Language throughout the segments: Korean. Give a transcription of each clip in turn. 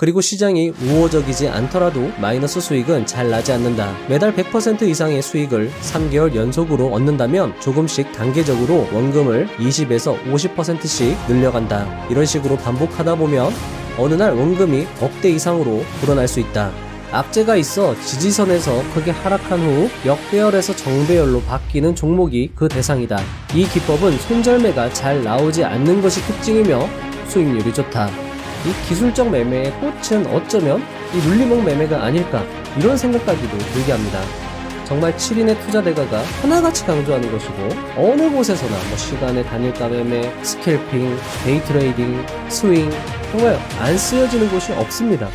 그리고 시장이 우호적이지 않더라도 마이너스 수익은 잘 나지 않는다. 매달 100% 이상의 수익을 3개월 연속으로 얻는다면 조금씩 단계적으로 원금을 20에서 50%씩 늘려간다. 이런 식으로 반복하다 보면 어느 날 원금이 억대 이상으로 불어날 수 있다. 악재가 있어 지지선에서 크게 하락한 후 역배열에서 정배열로 바뀌는 종목이 그 대상이다. 이 기법은 손절매가 잘 나오지 않는 것이 특징이며 수익률이 좋다. 이 기술적 매매의 꽃은 어쩌면 이 눌림목 매매가 아닐까, 이런 생각까지도 들게 합니다. 정말 7인의 투자 대가가 하나같이 강조하는 것이고, 어느 곳에서나 시간의 단일가 매매, 스캘핑, 데이 트레이딩, 스윙, 정말 안 쓰여지는 곳이 없습니다.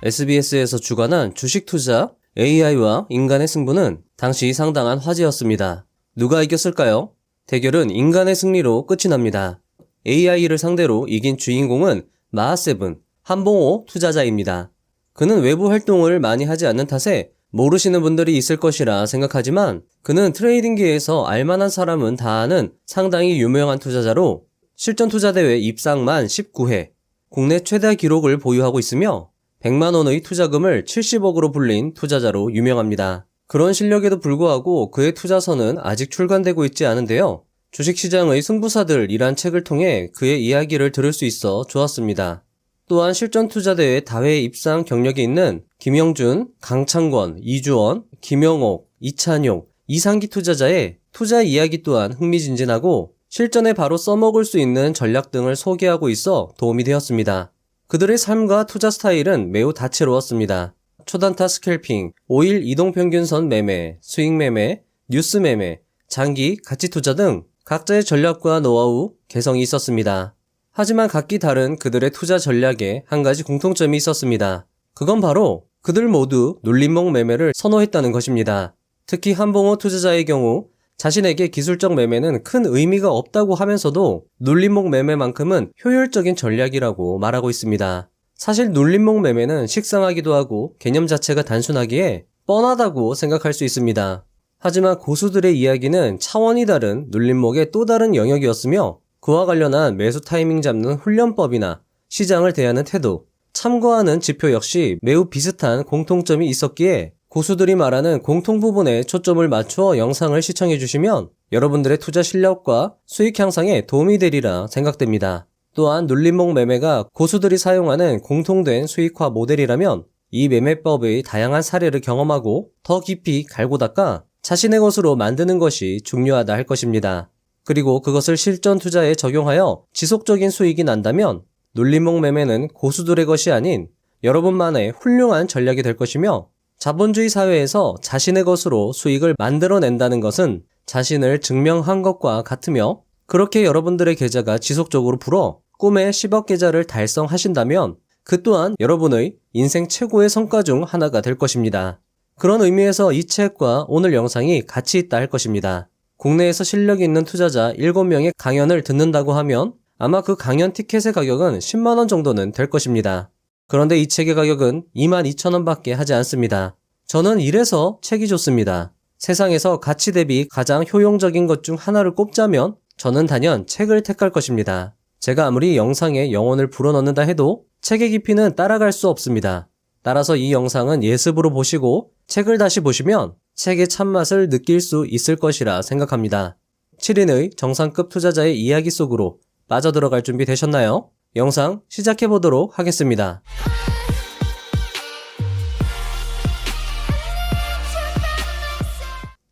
SBS에서 주관한 주식 투자, AI와 인간의 승부는 당시 상당한 화제였습니다. 누가 이겼을까요? 대결은 인간의 승리로 끝이 납니다. AI를 상대로 이긴 주인공은 마하세븐, 한봉호 투자자입니다. 그는 외부 활동을 많이 하지 않는 탓에 모르시는 분들이 있을 것이라 생각하지만, 그는 트레이딩계에서 알만한 사람은 다 아는 상당히 유명한 투자자로 실전투자대회 입상만 19회, 국내 최다 기록을 보유하고 있으며 100만원의 투자금을 70억으로 불린 투자자로 유명합니다. 그런 실력에도 불구하고 그의 투자선은 아직 출간되고 있지 않은데요. 주식시장의 승부사들이란 책을 통해 그의 이야기를 들을 수 있어 좋았습니다. 또한 실전투자대회 다회 입상 경력이 있는 김영준, 강창권, 이주원, 김영옥, 이찬용, 이상기 투자자의 투자 이야기 또한 흥미진진하고 실전에 바로 써먹을 수 있는 전략 등을 소개하고 있어 도움이 되었습니다. 그들의 삶과 투자 스타일은 매우 다채로웠습니다. 초단타 스캘핑, 5일 이동평균선 매매, 스윙 매매, 뉴스 매매, 장기, 가치 투자 등 각자의 전략과 노하우, 개성이 있었습니다. 하지만 각기 다른 그들의 투자 전략에 한 가지 공통점이 있었습니다. 그건 바로 그들 모두 눌림목 매매를 선호했다는 것입니다. 특히 한봉호 투자자의 경우 자신에게 기술적 매매는 큰 의미가 없다고 하면서도 눌림목 매매만큼은 효율적인 전략이라고 말하고 있습니다. 사실 눌림목 매매는 식상하기도 하고 개념 자체가 단순하기에 뻔하다고 생각할 수 있습니다. 하지만 고수들의 이야기는 차원이 다른 눌림목의 또 다른 영역이었으며, 그와 관련한 매수 타이밍 잡는 훈련법이나 시장을 대하는 태도, 참고하는 지표 역시 매우 비슷한 공통점이 있었기에 고수들이 말하는 공통 부분에 초점을 맞추어 영상을 시청해 주시면 여러분들의 투자 실력과 수익 향상에 도움이 되리라 생각됩니다. 또한 눌림목 매매가 고수들이 사용하는 공통된 수익화 모델이라면 이 매매법의 다양한 사례를 경험하고 더 깊이 갈고 닦아 자신의 것으로 만드는 것이 중요하다 할 것입니다. 그리고 그것을 실전 투자에 적용하여 지속적인 수익이 난다면 눌림목 매매는 고수들의 것이 아닌 여러분만의 훌륭한 전략이 될 것이며, 자본주의 사회에서 자신의 것으로 수익을 만들어낸다는 것은 자신을 증명한 것과 같으며, 그렇게 여러분들의 계좌가 지속적으로 불어 꿈의 10억 계좌를 달성하신다면 그 또한 여러분의 인생 최고의 성과 중 하나가 될 것입니다. 그런 의미에서 이 책과 오늘 영상이 같이 있다 할 것입니다. 국내에서 실력이 있는 투자자 7명의 강연을 듣는다고 하면 아마 그 강연 티켓의 가격은 10만원 정도는 될 것입니다. 그런데 이 책의 가격은 22,000원 밖에 하지 않습니다. 저는 이래서 책이 좋습니다. 세상에서 가치 대비 가장 효용적인 것 중 하나를 꼽자면 저는 단연 책을 택할 것입니다. 제가 아무리 영상에 영혼을 불어넣는다 해도 책의 깊이는 따라갈 수 없습니다. 따라서 이 영상은 예습으로 보시고 책을 다시 보시면 책의 참맛을 느낄 수 있을 것이라 생각합니다. 7인의 정상급 투자자의 이야기 속으로 빠져들어갈 준비 되셨나요? 영상 시작해보도록 하겠습니다.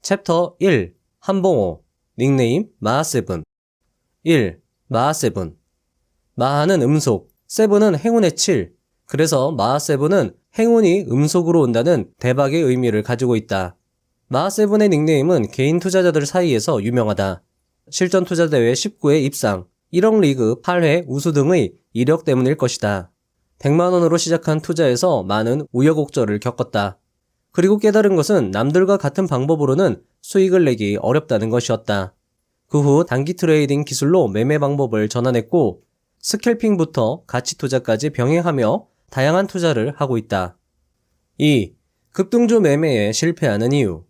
챕터 1. 한봉호, 닉네임 마하세븐. 1. 마하세븐. 마하는 음속, 세븐은 행운의 7. 그래서 마하세븐은 행운이 음속으로 온다는 대박의 의미를 가지고 있다. 마하세븐의 닉네임은 개인 투자자들 사이에서 유명하다. 실전 투자대회 19회 입상, 1억 리그 8회 우수 등의 이력 때문일 것이다. 100만원으로 시작한 투자에서 많은 우여곡절을 겪었다. 그리고 깨달은 것은 남들과 같은 방법으로는 수익을 내기 어렵다는 것이었다. 그 후 단기 트레이딩 기술로 매매 방법을 전환했고 스캘핑부터 가치 투자까지 병행하며 다양한 투자를 하고 있다. 2. 급등주 매매에 실패하는 이유.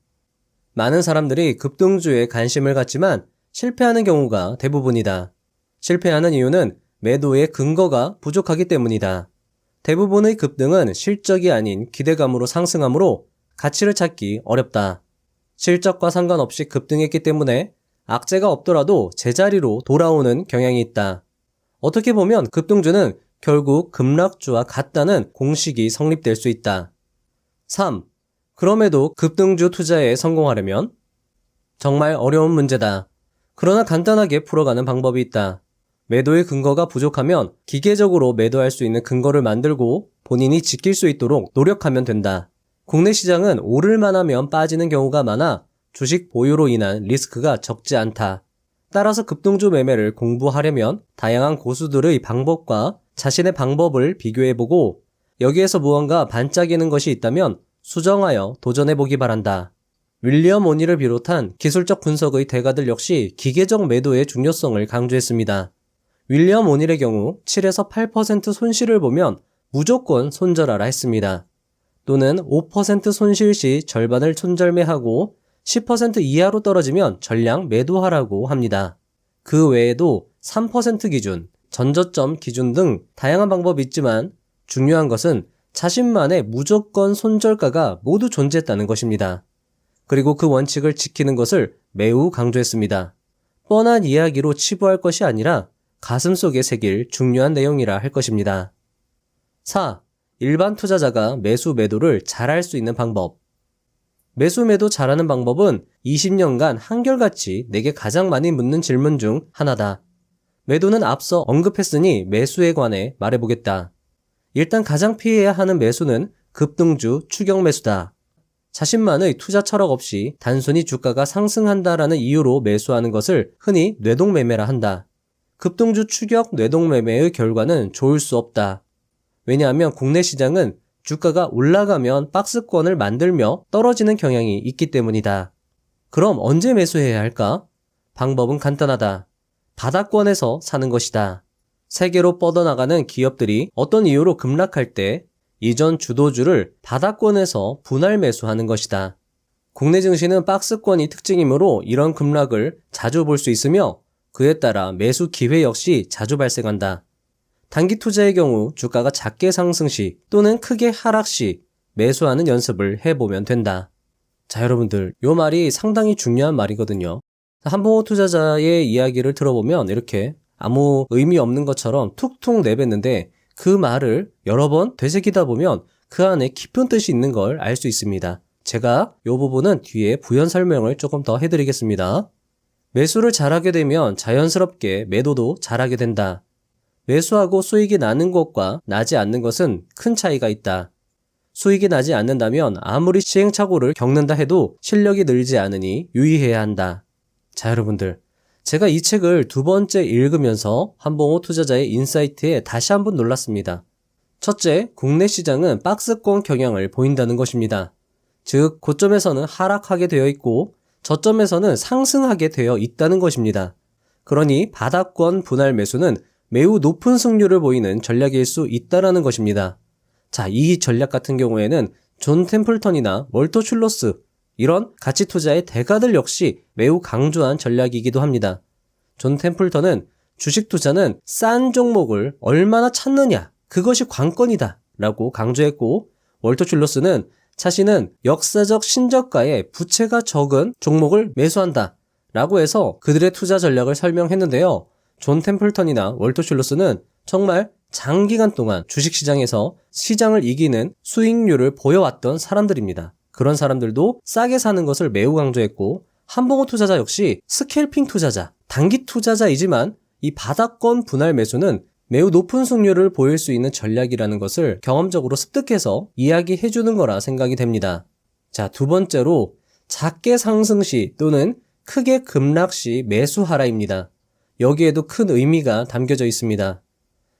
많은 사람들이 급등주에 관심을 갖지만 실패하는 경우가 대부분이다. 실패하는 이유는 매도의 근거가 부족하기 때문이다. 대부분의 급등은 실적이 아닌 기대감으로 상승하므로 가치를 찾기 어렵다. 실적과 상관없이 급등했기 때문에 악재가 없더라도 제자리로 돌아오는 경향이 있다. 어떻게 보면 급등주는 결국 급락주와 같다는 공식이 성립될 수 있다. 3. 그럼에도 급등주 투자에 성공하려면? 정말 어려운 문제다. 그러나 간단하게 풀어가는 방법이 있다. 매도의 근거가 부족하면 기계적으로 매도할 수 있는 근거를 만들고 본인이 지킬 수 있도록 노력하면 된다. 국내 시장은 오를만 하면 빠지는 경우가 많아 주식 보유로 인한 리스크가 적지 않다. 따라서 급등주 매매를 공부하려면 다양한 고수들의 방법과 자신의 방법을 비교해보고 여기에서 무언가 반짝이는 것이 있다면 수정하여 도전해보기 바란다. 윌리엄 오닐을 비롯한 기술적 분석의 대가들 역시 기계적 매도의 중요성을 강조했습니다. 윌리엄 오닐의 경우 7에서 8% 손실을 보면 무조건 손절하라 했습니다. 또는 5% 손실 시 절반을 손절매하고 10% 이하로 떨어지면 전량 매도하라고 합니다. 그 외에도 3% 기준, 전저점 기준 등 다양한 방법이 있지만 중요한 것은 자신만의 무조건 손절가가 모두 존재했다는 것입니다. 그리고 그 원칙을 지키는 것을 매우 강조했습니다. 뻔한 이야기로 치부할 것이 아니라 가슴속에 새길 중요한 내용이라 할 것입니다. 4. 일반 투자자가 매수 매도를 잘할 수 있는 방법. 매수 매도 잘하는 방법은 20년간 한결같이 내게 가장 많이 묻는 질문 중 하나다. 매도는 앞서 언급했으니 매수에 관해 말해보겠다. 일단 가장 피해야 하는 매수는 급등주 추격 매수다. 자신만의 투자 철학 없이 단순히 주가가 상승한다라는 이유로 매수하는 것을 흔히 뇌동매매라 한다. 급등주 추격 뇌동매매의 결과는 좋을 수 없다. 왜냐하면 국내 시장은 주가가 올라가면 박스권을 만들며 떨어지는 경향이 있기 때문이다. 그럼 언제 매수해야 할까? 방법은 간단하다. 바닥권에서 사는 것이다. 세계로 뻗어나가는 기업들이 어떤 이유로 급락할 때 이전 주도주를 바닥권에서 분할 매수하는 것이다. 국내 증시는 박스권이 특징이므로 이런 급락을 자주 볼 수 있으며 그에 따라 매수 기회 역시 자주 발생한다. 단기 투자의 경우 주가가 작게 상승 시 또는 크게 하락 시 매수하는 연습을 해보면 된다. 자, 여러분들, 이 말이 상당히 중요한 말이거든요. 한봉호 투자자의 이야기를 들어보면 이렇게 아무 의미 없는 것처럼 툭툭 내뱉는데 그 말을 여러 번 되새기다 보면 그 안에 깊은 뜻이 있는 걸 알 수 있습니다. 제가 이 부분은 뒤에 부연 설명을 조금 더 해드리겠습니다. 매수를 잘하게 되면 자연스럽게 매도도 잘하게 된다. 매수하고 수익이 나는 것과 나지 않는 것은 큰 차이가 있다. 수익이 나지 않는다면 아무리 시행착오를 겪는다 해도 실력이 늘지 않으니 유의해야 한다. 자, 여러분들, 제가 이 책을 두 번째 읽으면서 한봉호 투자자의 인사이트에 다시 한번 놀랐습니다. 첫째, 국내 시장은 박스권 경향을 보인다는 것입니다. 즉, 고점에서는 하락하게 되어 있고 저점에서는 상승하게 되어 있다는 것입니다. 그러니 바닥권 분할 매수는 매우 높은 승률을 보이는 전략일 수 있다는 것입니다. 자, 이 전략 같은 경우에는 존 템플턴이나 월터 슐러스 이런 가치 투자의 대가들 역시 매우 강조한 전략이기도 합니다. 존 템플턴은 주식 투자는 싼 종목을 얼마나 찾느냐, 그것이 관건이다 라고 강조했고, 월터 슐러스는 자신은 역사적 신저가에 부채가 적은 종목을 매수한다 라고 해서 그들의 투자 전략을 설명했는데요. 존 템플턴이나 월터 슐러스는 정말 장기간 동안 주식시장에서 시장을 이기는 수익률을 보여왔던 사람들입니다. 그런 사람들도 싸게 사는 것을 매우 강조했고, 한봉호 투자자 역시 스캘핑 투자자, 단기 투자자이지만 이 바닥권 분할 매수는 매우 높은 승률을 보일 수 있는 전략이라는 것을 경험적으로 습득해서 이야기해주는 거라 생각이 됩니다. 자, 두 번째로 작게 상승 시 또는 크게 급락 시 매수하라입니다. 여기에도 큰 의미가 담겨져 있습니다.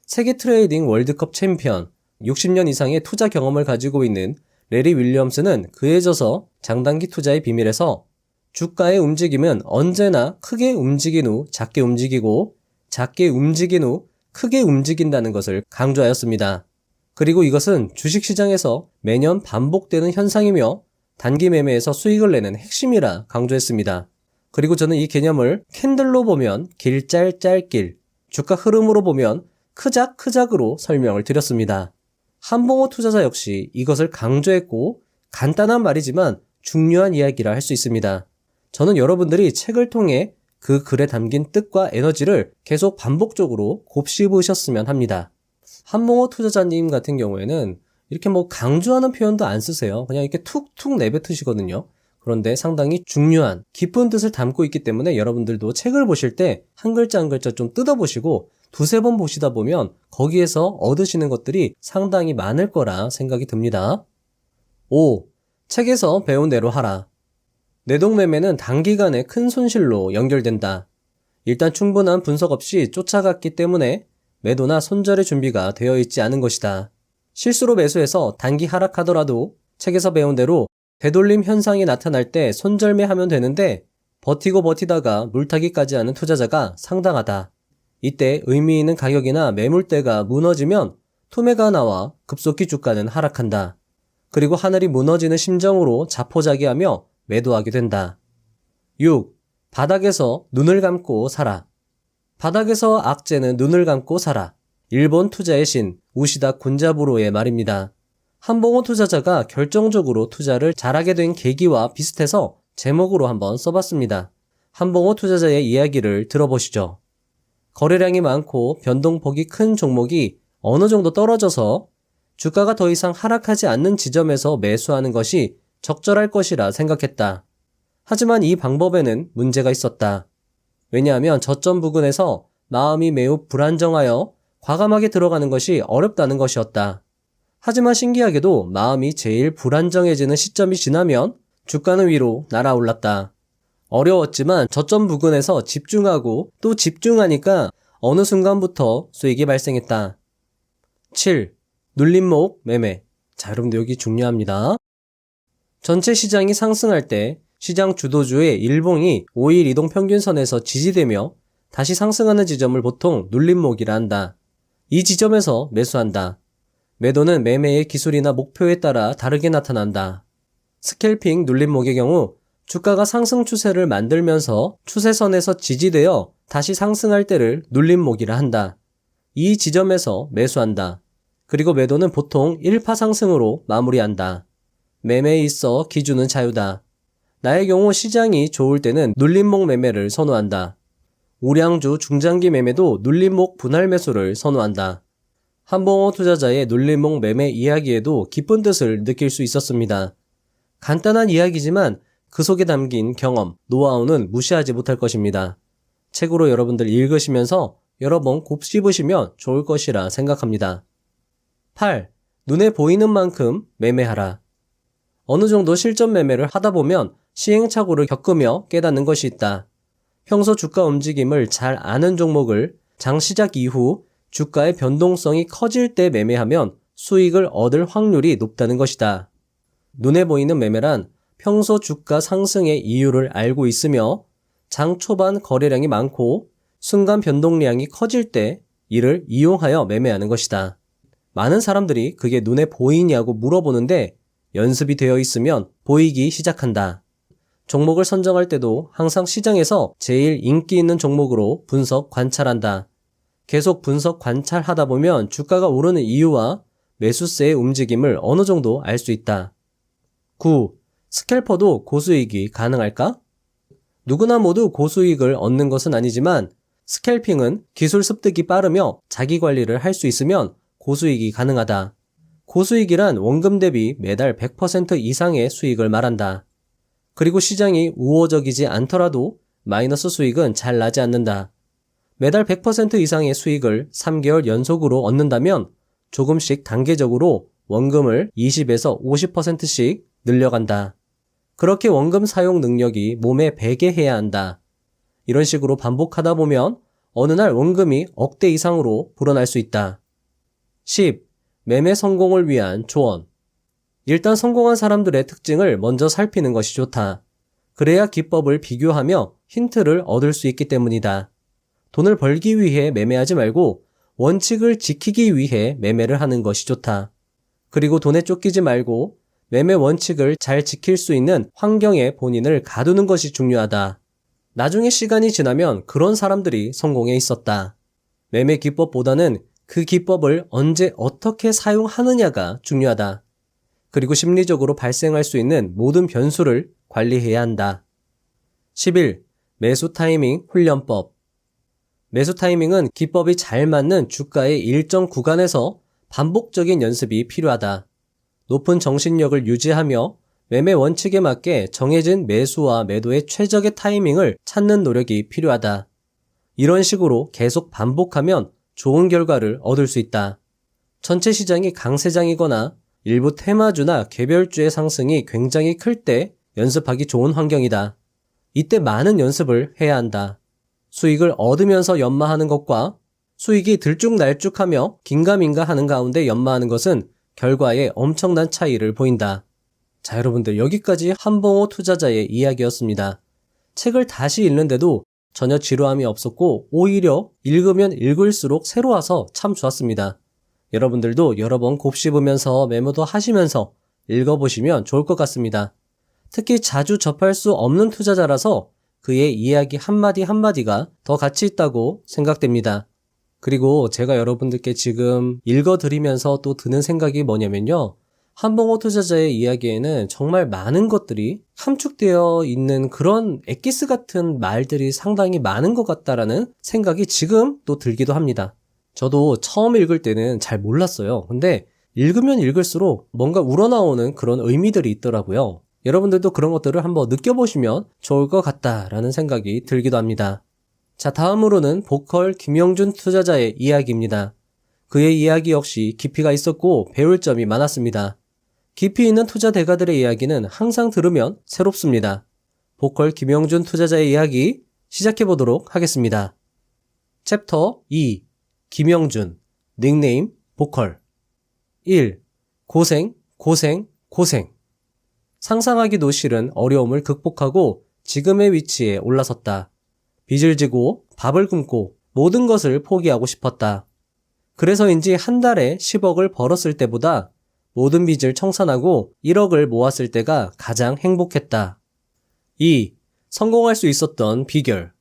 세계 트레이딩 월드컵 챔피언, 60년 이상의 투자 경험을 가지고 있는 레리 윌리엄스는 그에 져서 장단기 투자의 비밀에서 주가의 움직임은 언제나 크게 움직인 후 작게 움직이고 작게 움직인 후 크게 움직인다는 것을 강조하였습니다. 그리고 이것은 주식시장에서 매년 반복되는 현상이며 단기 매매에서 수익을 내는 핵심이라 강조했습니다. 그리고 저는 이 개념을 캔들로 보면 길짤짤길, 주가 흐름으로 보면 크작크작으로 설명을 드렸습니다. 한봉호 투자자 역시 이것을 강조했고 간단한 말이지만 중요한 이야기라 할 수 있습니다. 저는 여러분들이 책을 통해 그 글에 담긴 뜻과 에너지를 계속 반복적으로 곱씹으셨으면 합니다. 한봉호 투자자님 같은 경우에는 이렇게 강조하는 표현도 안 쓰세요. 그냥 이렇게 툭툭 내뱉으시거든요. 그런데 상당히 중요한 깊은 뜻을 담고 있기 때문에 여러분들도 책을 보실 때 한 글자 한 글자 좀 뜯어보시고 두세 번 보시다 보면 거기에서 얻으시는 것들이 상당히 많을 거라 생각이 듭니다. 5. 책에서 배운 대로 하라. 내동매매는 단기간에 큰 손실로 연결된다. 일단 충분한 분석 없이 쫓아갔기 때문에 매도나 손절의 준비가 되어 있지 않은 것이다. 실수로 매수해서 단기 하락하더라도 책에서 배운 대로 되돌림 현상이 나타날 때 손절매하면 되는데 버티고 버티다가 물타기까지 하는 투자자가 상당하다. 이때 의미 있는 가격이나 매물대가 무너지면 투매가 나와 급속히 주가는 하락한다. 그리고 하늘이 무너지는 심정으로 자포자기하며 매도하게 된다. 6. 바닥에서 눈을 감고 사라. 바닥에서 악재는 눈을 감고 사라. 일본 투자의 신 우시다 군자부로의 말입니다. 한봉호 투자자가 결정적으로 투자를 잘하게 된 계기와 비슷해서 제목으로 한번 써봤습니다. 한봉호 투자자의 이야기를 들어보시죠. 거래량이 많고 변동폭이 큰 종목이 어느 정도 떨어져서 주가가 더 이상 하락하지 않는 지점에서 매수하는 것이 적절할 것이라 생각했다. 하지만 이 방법에는 문제가 있었다. 왜냐하면 저점 부근에서 마음이 매우 불안정하여 과감하게 들어가는 것이 어렵다는 것이었다. 하지만 신기하게도 마음이 제일 불안정해지는 시점이 지나면 주가는 위로 날아올랐다. 어려웠지만 저점 부근에서 집중하고 또 집중하니까 어느 순간부터 수익이 발생했다. 7. 눌림목 매매. 자, 여러분들 여기 중요합니다. 전체 시장이 상승할 때 시장 주도주의 일봉이 5일 이동 평균선에서 지지되며 다시 상승하는 지점을 보통 눌림목이라 한다. 이 지점에서 매수한다. 매도는 매매의 기술이나 목표에 따라 다르게 나타난다. 스캘핑 눌림목의 경우 주가가 상승 추세를 만들면서 추세선에서 지지되어 다시 상승할 때를 눌림목이라 한다. 이 지점에서 매수한다. 그리고 매도는 보통 1파 상승으로 마무리한다. 매매에 있어 기준은 자유다. 나의 경우 시장이 좋을 때는 눌림목 매매를 선호한다. 우량주 중장기 매매도 눌림목 분할 매수를 선호한다. 한봉호 투자자의 눌림목 매매 이야기에도 깊은 뜻을 느낄 수 있었습니다. 간단한 이야기지만 그 속에 담긴 경험, 노하우는 무시하지 못할 것입니다. 책으로 여러분들 읽으시면서 여러 번 곱씹으시면 좋을 것이라 생각합니다. 8. 눈에 보이는 만큼 매매하라. 어느 정도 실전 매매를 하다 보면 시행착오를 겪으며 깨닫는 것이 있다. 평소 주가 움직임을 잘 아는 종목을 장 시작 이후 주가의 변동성이 커질 때 매매하면 수익을 얻을 확률이 높다는 것이다. 눈에 보이는 매매란 평소 주가 상승의 이유를 알고 있으며 장 초반 거래량이 많고 순간 변동량이 커질 때 이를 이용하여 매매하는 것이다. 많은 사람들이 그게 눈에 보이냐고 물어보는데 연습이 되어 있으면 보이기 시작한다. 종목을 선정할 때도 항상 시장에서 제일 인기 있는 종목으로 분석 관찰한다. 계속 분석 관찰하다 보면 주가가 오르는 이유와 매수세의 움직임을 어느 정도 알 수 있다. 9. 스캘퍼도 고수익이 가능할까? 누구나 모두 고수익을 얻는 것은 아니지만 스캘핑은 기술 습득이 빠르며 자기 관리를 할 수 있으면 고수익이 가능하다. 고수익이란 원금 대비 매달 100% 이상의 수익을 말한다. 그리고 시장이 우호적이지 않더라도 마이너스 수익은 잘 나지 않는다. 매달 100% 이상의 수익을 3개월 연속으로 얻는다면 조금씩 단계적으로 원금을 20에서 50%씩 늘려간다. 그렇게 원금 사용 능력이 몸에 배게 해야 한다. 이런 식으로 반복하다 보면 어느 날 원금이 억대 이상으로 불어날 수 있다. 10. 매매 성공을 위한 조언. 일단 성공한 사람들의 특징을 먼저 살피는 것이 좋다. 그래야 기법을 비교하며 힌트를 얻을 수 있기 때문이다. 돈을 벌기 위해 매매하지 말고 원칙을 지키기 위해 매매를 하는 것이 좋다. 그리고 돈에 쫓기지 말고 매매 원칙을 잘 지킬 수 있는 환경에 본인을 가두는 것이 중요하다. 나중에 시간이 지나면 그런 사람들이 성공해 있었다. 매매 기법보다는 그 기법을 언제 어떻게 사용하느냐가 중요하다. 그리고 심리적으로 발생할 수 있는 모든 변수를 관리해야 한다. 11. 매수 타이밍 훈련법. 매수 타이밍은 기법이 잘 맞는 주가의 일정 구간에서 반복적인 연습이 필요하다. 높은 정신력을 유지하며 매매 원칙에 맞게 정해진 매수와 매도의 최적의 타이밍을 찾는 노력이 필요하다. 이런 식으로 계속 반복하면 좋은 결과를 얻을 수 있다. 전체 시장이 강세장이거나 일부 테마주나 개별주의 상승이 굉장히 클 때 연습하기 좋은 환경이다. 이때 많은 연습을 해야 한다. 수익을 얻으면서 연마하는 것과 수익이 들쭉날쭉하며 긴가민가 하는 가운데 연마하는 것은 결과에 엄청난 차이를 보인다. 자, 여러분들, 여기까지 한봉호 투자자의 이야기였습니다. 책을 다시 읽는데도 전혀 지루함이 없었고 오히려 읽으면 읽을수록 새로워서 참 좋았습니다. 여러분들도 여러 번 곱씹으면서 메모도 하시면서 읽어보시면 좋을 것 같습니다. 특히 자주 접할 수 없는 투자자라서 그의 이야기 한마디 한마디가 더 가치 있다고 생각됩니다. 그리고 제가 여러분들께 지금 읽어드리면서 또 드는 생각이 뭐냐면요. 한봉호 투자자의 이야기에는 정말 많은 것들이 함축되어 있는 그런 엑기스 같은 말들이 상당히 많은 것 같다라는 생각이 지금 또 들기도 합니다. 저도 처음 읽을 때는 잘 몰랐어요. 근데 읽으면 읽을수록 뭔가 우러나오는 그런 의미들이 있더라고요. 여러분들도 그런 것들을 한번 느껴보시면 좋을 것 같다라는 생각이 들기도 합니다. 자, 다음으로는 보컬 김영준 투자자의 이야기입니다. 그의 이야기 역시 깊이가 있었고 배울 점이 많았습니다. 깊이 있는 투자 대가들의 이야기는 항상 들으면 새롭습니다. 보컬 김영준 투자자의 이야기 시작해보도록 하겠습니다. 챕터 2. 김영준, 닉네임 보컬. 1. 고생, 고생, 고생. 상상하기도 싫은 어려움을 극복하고 지금의 위치에 올라섰다. 빚을 지고 밥을 굶고 모든 것을 포기하고 싶었다. 그래서인지 한 달에 10억을 벌었을 때보다 모든 빚을 청산하고 1억을 모았을 때가 가장 행복했다. 2. 성공할 수 있었던 비결.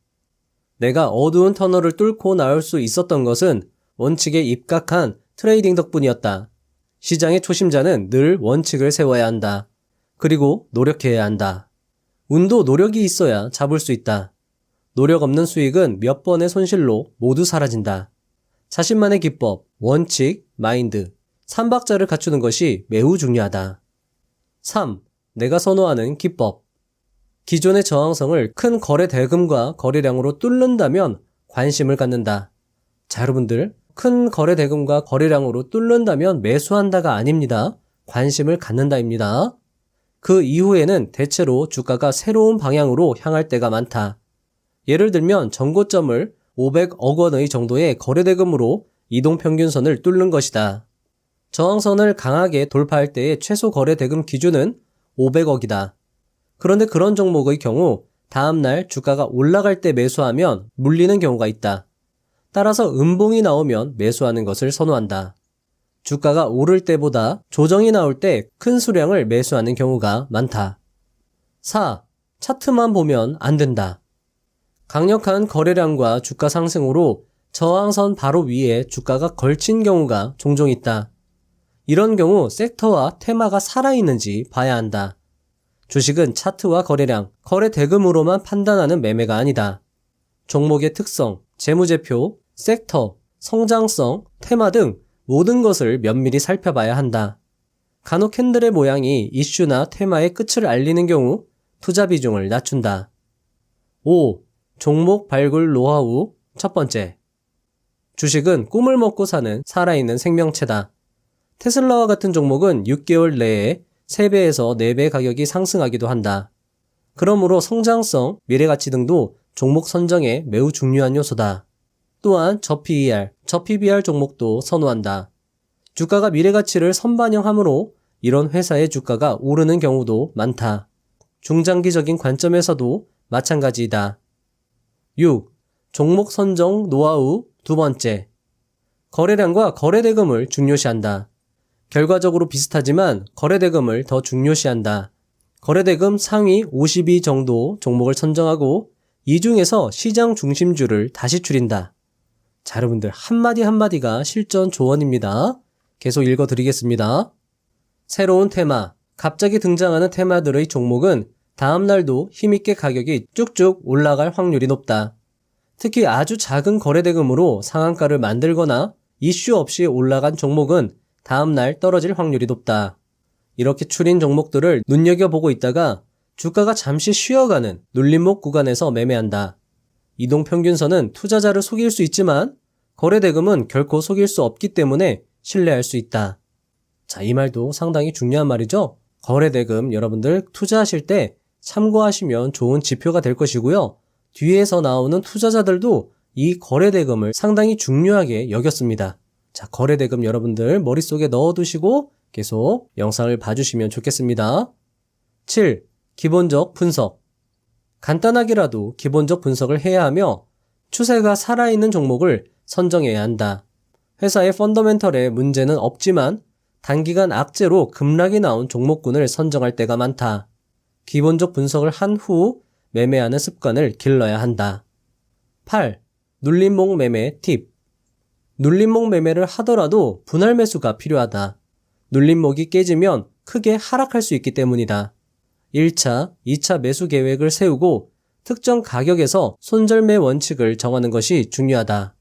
내가 어두운 터널을 뚫고 나올 수 있었던 것은 원칙에 입각한 트레이딩 덕분이었다. 시장의 초심자는 늘 원칙을 세워야 한다. 그리고 노력해야 한다. 운도 노력이 있어야 잡을 수 있다. 노력 없는 수익은 몇 번의 손실로 모두 사라진다. 자신만의 기법, 원칙, 마인드, 3박자를 갖추는 것이 매우 중요하다. 3. 내가 선호하는 기법. 기존의 저항성을 큰 거래 대금과 거래량으로 뚫는다면 관심을 갖는다. 자, 여러분들, 큰 거래 대금과 거래량으로 뚫는다면 매수한다가 아닙니다. 관심을 갖는다입니다. 그 이후에는 대체로 주가가 새로운 방향으로 향할 때가 많다. 예를 들면 전고점을 500억 원의 정도의 거래대금으로 이동평균선을 뚫는 것이다. 저항선을 강하게 돌파할 때의 최소 거래대금 기준은 500억이다. 그런데 그런 종목의 경우 다음날 주가가 올라갈 때 매수하면 물리는 경우가 있다. 따라서 음봉이 나오면 매수하는 것을 선호한다. 주가가 오를 때보다 조정이 나올 때 큰 수량을 매수하는 경우가 많다. 4. 차트만 보면 안 된다. 강력한 거래량과 주가 상승으로 저항선 바로 위에 주가가 걸친 경우가 종종 있다. 이런 경우 섹터와 테마가 살아있는지 봐야 한다. 주식은 차트와 거래량, 거래 대금으로만 판단하는 매매가 아니다. 종목의 특성, 재무제표, 섹터, 성장성, 테마 등 모든 것을 면밀히 살펴봐야 한다. 간혹 캔들의 모양이 이슈나 테마의 끝을 알리는 경우 투자 비중을 낮춘다. 5. 종목 발굴 노하우 첫 번째. 주식은 꿈을 먹고 사는 살아있는 생명체다. 테슬라와 같은 종목은 6개월 내에 3배에서 4배 가격이 상승하기도 한다. 그러므로 성장성, 미래가치 등도 종목 선정에 매우 중요한 요소다. 또한 저PER, 저PBR 종목도 선호한다. 주가가 미래가치를 선반영하므로 이런 회사의 주가가 오르는 경우도 많다. 중장기적인 관점에서도 마찬가지이다. 6. 종목 선정 노하우 두 번째. 거래량과 거래대금을 중요시한다. 결과적으로 비슷하지만 거래대금을 더 중요시한다. 거래대금 상위 52 정도 종목을 선정하고 이 중에서 시장 중심주를 다시 추린다. 자, 여러분들 한마디 한마디가 실전 조언입니다. 계속 읽어드리겠습니다. 새로운 테마, 갑자기 등장하는 테마들의 종목은 다음날도 힘있게 가격이 쭉쭉 올라갈 확률이 높다. 특히 아주 작은 거래대금으로 상한가를 만들거나 이슈 없이 올라간 종목은 다음날 떨어질 확률이 높다. 이렇게 추린 종목들을 눈여겨보고 있다가 주가가 잠시 쉬어가는 눌림목 구간에서 매매한다. 이동평균선은 투자자를 속일 수 있지만 거래대금은 결코 속일 수 없기 때문에 신뢰할 수 있다. 자, 이 말도 상당히 중요한 말이죠. 거래대금 여러분들 투자하실 때 참고하시면 좋은 지표가 될 것이고요. 뒤에서 나오는 투자자들도 이 거래대금을 상당히 중요하게 여겼습니다. 자, 거래대금 여러분들 머릿속에 넣어두시고 계속 영상을 봐주시면 좋겠습니다. 7. 기본적 분석. 간단하게라도 기본적 분석을 해야 하며 추세가 살아있는 종목을 선정해야 한다. 회사의 펀더멘털에 문제는 없지만 단기간 악재로 급락이 나온 종목군을 선정할 때가 많다. 기본적 분석을 한 후 매매하는 습관을 길러야 한다. 8. 눌림목 매매 팁. 눌림목 매매를 하더라도 분할 매수가 필요하다. 눌림목이 깨지면 크게 하락할 수 있기 때문이다. 1차, 2차 매수 계획을 세우고 특정 가격에서 손절매 원칙을 정하는 것이 중요하다.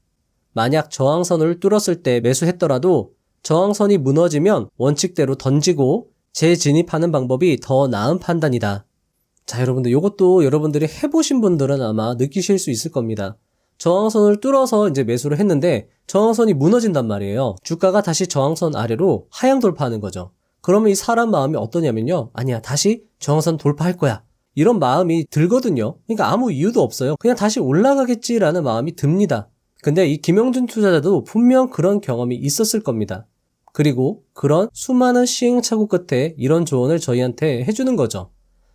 만약 저항선을 뚫었을 때 매수했더라도 저항선이 무너지면 원칙대로 던지고 재진입하는 방법이 더 나은 판단이다. 자, 여러분들 이것도 여러분들이 해보신 분들은 아마 느끼실 수 있을 겁니다. 저항선을 뚫어서 이제 매수를 했는데 저항선이 무너진단 말이에요. 주가가 다시 저항선 아래로 하향 돌파하는 거죠. 그러면 이 사람 마음이 어떠냐면요. 아니야, 다시 저항선 돌파할 거야. 이런 마음이 들거든요. 그러니까 아무 이유도 없어요. 그냥 다시 올라가겠지라는 마음이 듭니다. 근데 이 김영준 투자자도 분명 그런 경험이 있었을 겁니다. 그리고 그런 수많은 시행착오 끝에 이런 조언을 저희한테 해주는 거죠.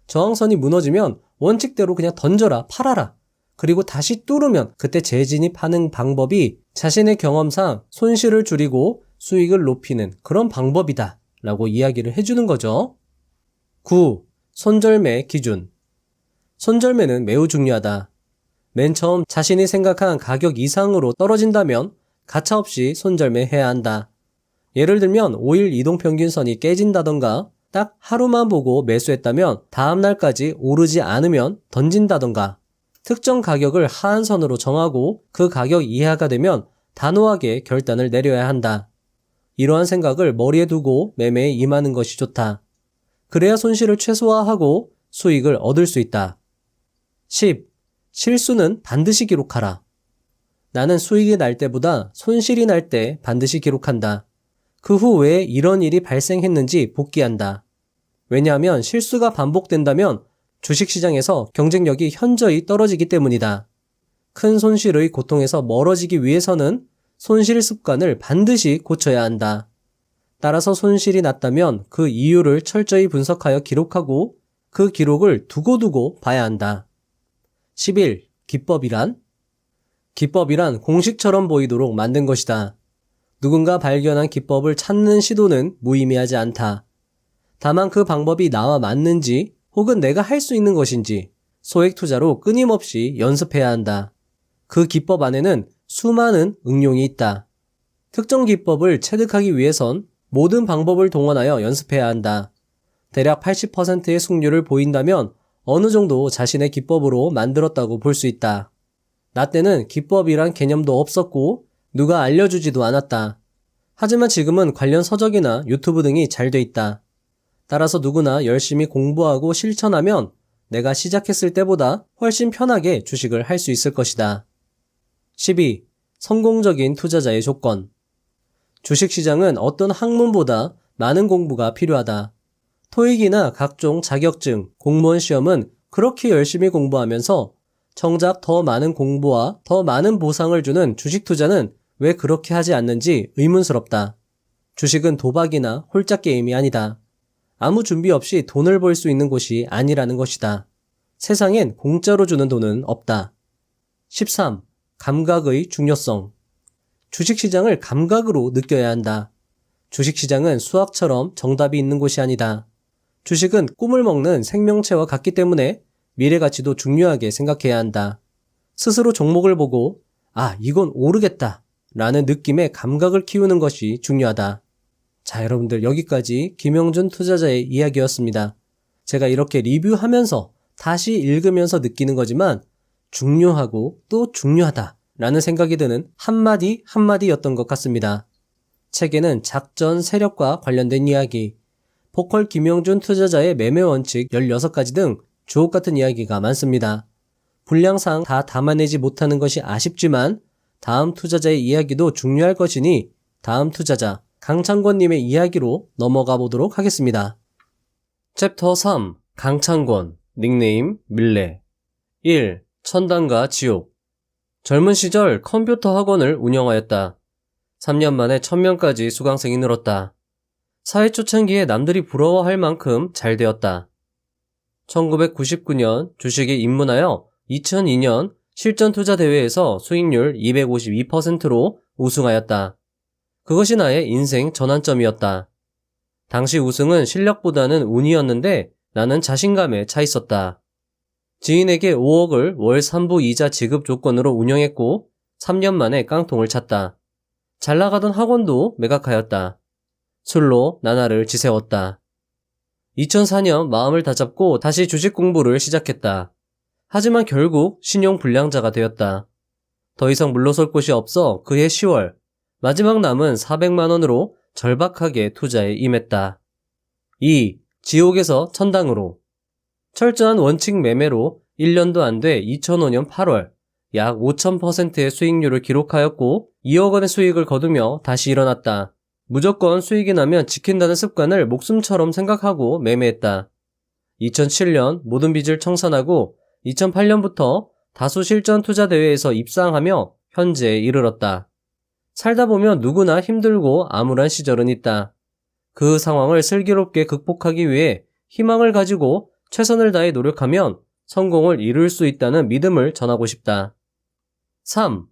저항선이 무너지면 원칙대로 그냥 던져라, 팔아라. 그리고 다시 뚫으면 그때 재진입하는 방법이 자신의 경험상 손실을 줄이고 수익을 높이는 그런 방법이다 라고 이야기를 해주는 거죠. 9. 손절매 기준. 손절매는 매우 중요하다. 맨 처음 자신이 생각한 가격 이상으로 떨어진다면 가차없이 손절매 해야 한다. 예를 들면 5일 이동평균선이 깨진다던가 딱 하루만 보고 매수했다면 다음날까지 오르지 않으면 던진다던가 특정 가격을 하한선으로 정하고 그 가격 이하가 되면 단호하게 결단을 내려야 한다. 이러한 생각을 머리에 두고 매매에 임하는 것이 좋다. 그래야 손실을 최소화하고 수익을 얻을 수 있다. 10. 실수는 반드시 기록하라. 나는 수익이 날 때보다 손실이 날 때 반드시 기록한다. 그 후 왜 이런 일이 발생했는지 복기한다. 왜냐하면 실수가 반복된다면 주식시장에서 경쟁력이 현저히 떨어지기 때문이다. 큰 손실의 고통에서 멀어지기 위해서는 손실 습관을 반드시 고쳐야 한다. 따라서 손실이 났다면 그 이유를 철저히 분석하여 기록하고 그 기록을 두고두고 봐야 한다. 11. 기법이란? 기법이란 공식처럼 보이도록 만든 것이다. 누군가 발견한 기법을 찾는 시도는 무의미하지 않다. 다만 그 방법이 나와 맞는지 혹은 내가 할 수 있는 것인지 소액 투자로 끊임없이 연습해야 한다. 그 기법 안에는 수많은 응용이 있다. 특정 기법을 체득하기 위해선 모든 방법을 동원하여 연습해야 한다. 대략 80%의 승률을 보인다면 어느 정도 자신의 기법으로 만들었다고 볼 수 있다. 나 때는 기법이란 개념도 없었고 누가 알려주지도 않았다. 하지만 지금은 관련 서적이나 유튜브 등이 잘 돼 있다. 따라서 누구나 열심히 공부하고 실천하면 내가 시작했을 때보다 훨씬 편하게 주식을 할 수 있을 것이다. 12. 성공적인 투자자의 조건. 주식시장은 어떤 학문보다 많은 공부가 필요하다. 토익이나 각종 자격증, 공무원 시험은 그렇게 열심히 공부하면서 정작 더 많은 공부와 더 많은 보상을 주는 주식 투자는 왜 그렇게 하지 않는지 의문스럽다. 주식은 도박이나 홀짝 게임이 아니다. 아무 준비 없이 돈을 벌 수 있는 곳이 아니라는 것이다. 세상엔 공짜로 주는 돈은 없다. 13. 감각의 중요성. 주식시장을 감각으로 느껴야 한다. 주식시장은 수학처럼 정답이 있는 곳이 아니다. 주식은 꿈을 먹는 생명체와 같기 때문에 미래 가치도 중요하게 생각해야 한다. 스스로 종목을 보고 이건 오르겠다 라는 느낌의 감각을 키우는 것이 중요하다. 자, 여러분들 여기까지 김영준 투자자의 이야기였습니다. 제가 이렇게 리뷰하면서 다시 읽으면서 느끼는 거지만 중요하고 또 중요하다 라는 생각이 드는 한마디 한마디였던 것 같습니다. 책에는 작전 세력과 관련된 이야기, 포컬 김영준 투자자의 매매 원칙 16가지 등 주옥같은 이야기가 많습니다. 분량상 다 담아내지 못하는 것이 아쉽지만 다음 투자자의 이야기도 중요할 것이니 다음 투자자 강창권님의 이야기로 넘어가 보도록 하겠습니다. 챕터 3. 강창권, 닉네임 밀레. 1. 천당과 지옥. 젊은 시절 컴퓨터 학원을 운영하였다. 3년 만에 1000명까지 수강생이 늘었다. 사회 초창기에 남들이 부러워할 만큼 잘 되었다. 1999년 주식에 입문하여 2002년 실전투자대회에서 수익률 252%로 우승하였다. 그것이 나의 인생 전환점이었다. 당시 우승은 실력보다는 운이었는데 나는 자신감에 차 있었다. 지인에게 5억을 월 3부 이자 지급 조건으로 운영했고 3년 만에 깡통을 찼다. 잘 나가던 학원도 매각하였다. 술로 나날을 지새웠다. 2004년 마음을 다잡고 다시 주식 공부를 시작했다. 하지만 결국 신용불량자가 되었다. 더 이상 물러설 곳이 없어 그해 10월 마지막 남은 400만 원으로 절박하게 투자에 임했다. 2. 지옥에서 천당으로. 철저한 원칙 매매로 1년도 안 돼 2005년 8월 약 5000%의 수익률을 기록하였고 2억 원의 수익을 거두며 다시 일어났다. 무조건 수익이 나면 지킨다는 습관을 목숨처럼 생각하고 매매했다. 2007년 모든 빚을 청산하고 2008년부터 다수 실전 투자 대회에서 입상하며 현재에 이르렀다. 살다 보면 누구나 힘들고 암울한 시절은 있다. 그 상황을 슬기롭게 극복하기 위해 희망을 가지고 최선을 다해 노력하면 성공을 이룰 수 있다는 믿음을 전하고 싶다. 3.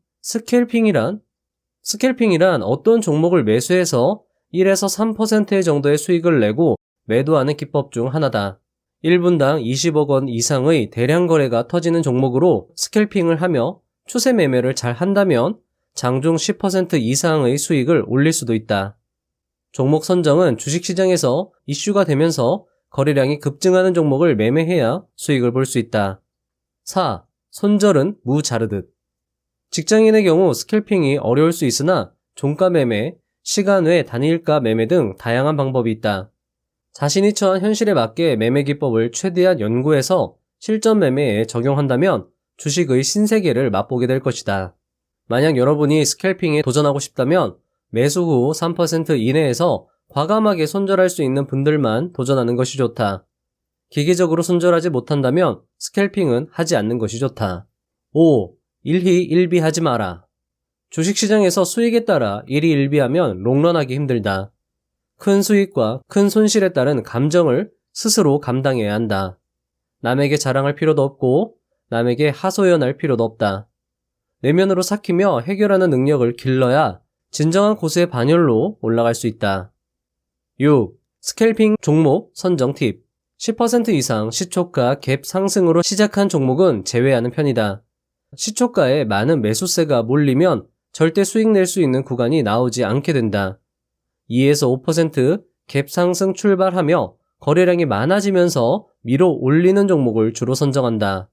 스캘핑이란 어떤 종목을 매수해서 1에서 3% 정도의 수익을 내고 매도하는 기법 중 하나다. 1분당 20억 원 이상의 대량 거래가 터지는 종목으로 스캘핑을 하며 추세 매매를 잘 한다면 장중 10% 이상의 수익을 올릴 수도 있다. 종목 선정은 주식시장에서 이슈가 되면서 거래량이 급증하는 종목을 매매해야 수익을 볼 수 있다. 4. 손절은 무 자르듯. 직장인의 경우 스캘핑이 어려울 수 있으나 종가 매매, 시간 외 단일가 매매 등 다양한 방법이 있다. 자신이 처한 현실에 맞게 매매 기법을 최대한 연구해서 실전 매매에 적용한다면 주식의 신세계를 맛보게 될 것이다. 만약 여러분이 스캘핑에 도전하고 싶다면 매수 후 3% 이내에서 과감하게 손절할 수 있는 분들만 도전하는 것이 좋다. 기계적으로 손절하지 못한다면 스캘핑은 하지 않는 것이 좋다. 5. 일희일비하지 마라. 주식시장에서 수익에 따라 일희일비하면 롱런하기 힘들다. 큰 수익과 큰 손실에 따른 감정을 스스로 감당해야 한다. 남에게 자랑할 필요도 없고 남에게 하소연할 필요도 없다. 내면으로 삭히며 해결하는 능력을 길러야 진정한 고수의 반열로 올라갈 수 있다. 6. 스캘핑 종목 선정 팁. 10% 이상 시초가 갭 상승으로 시작한 종목은 제외하는 편이다. 시초가에 많은 매수세가 몰리면 절대 수익 낼 수 있는 구간이 나오지 않게 된다. 2에서 5% 갭 상승 출발하며 거래량이 많아지면서 밀어 올리는 종목을 주로 선정한다.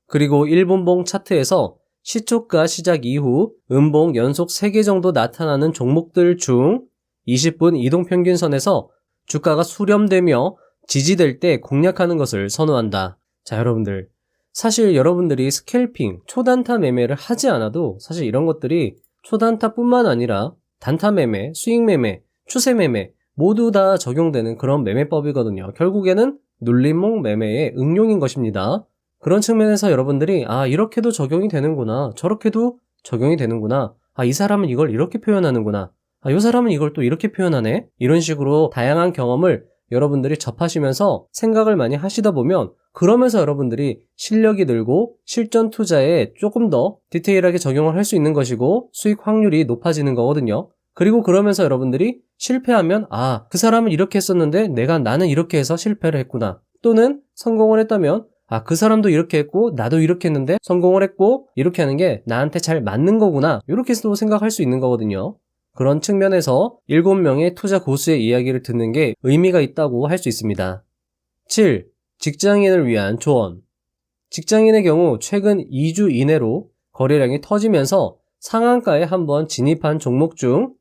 그리고 1분봉 차트에서 시초가 시작 이후 음봉 연속 3개 정도 나타나는 종목들 중 20분 이동평균선에서 주가가 수렴되며 지지될 때 공략하는 것을 선호한다. 자, 여러분들. 사실 여러분들이 스캘핑, 초단타 매매를 하지 않아도 사실 이런 것들이 초단타뿐만 아니라 단타 매매, 수익 매매, 추세 매매 모두 다 적용되는 그런 매매법이거든요. 결국에는 눌림목 매매의 응용인 것입니다. 그런 측면에서 여러분들이 이렇게도 적용이 되는구나, 저렇게도 적용이 되는구나, 이 사람은 이걸 이렇게 표현하는구나, 이 사람은 이걸 또 이렇게 표현하네, 이런 식으로 다양한 경험을 여러분들이 접하시면서 생각을 많이 하시다 보면 그러면서 여러분들이 실력이 늘고 실전 투자에 조금 더 디테일하게 적용을 할 수 있는 것이고 수익 확률이 높아지는 거거든요. 그리고 그러면서 여러분들이 실패하면 그 사람은 이렇게 했었는데 나는 이렇게 해서 실패를 했구나. 또는 성공을 했다면 아, 그 사람도 이렇게 했고 나도 이렇게 했는데 성공을 했고 이렇게 하는 게 나한테 잘 맞는 거구나, 이렇게도 생각할 수 있는 거거든요. 그런 측면에서 7명의 투자 고수의 이야기를 듣는 게 의미가 있다고 할 수 있습니다. 7. 직장인을 위한 조언. 직장인의 경우 최근 2주 이내로 거래량이 터지면서 상한가에 한번 진입한 종목 중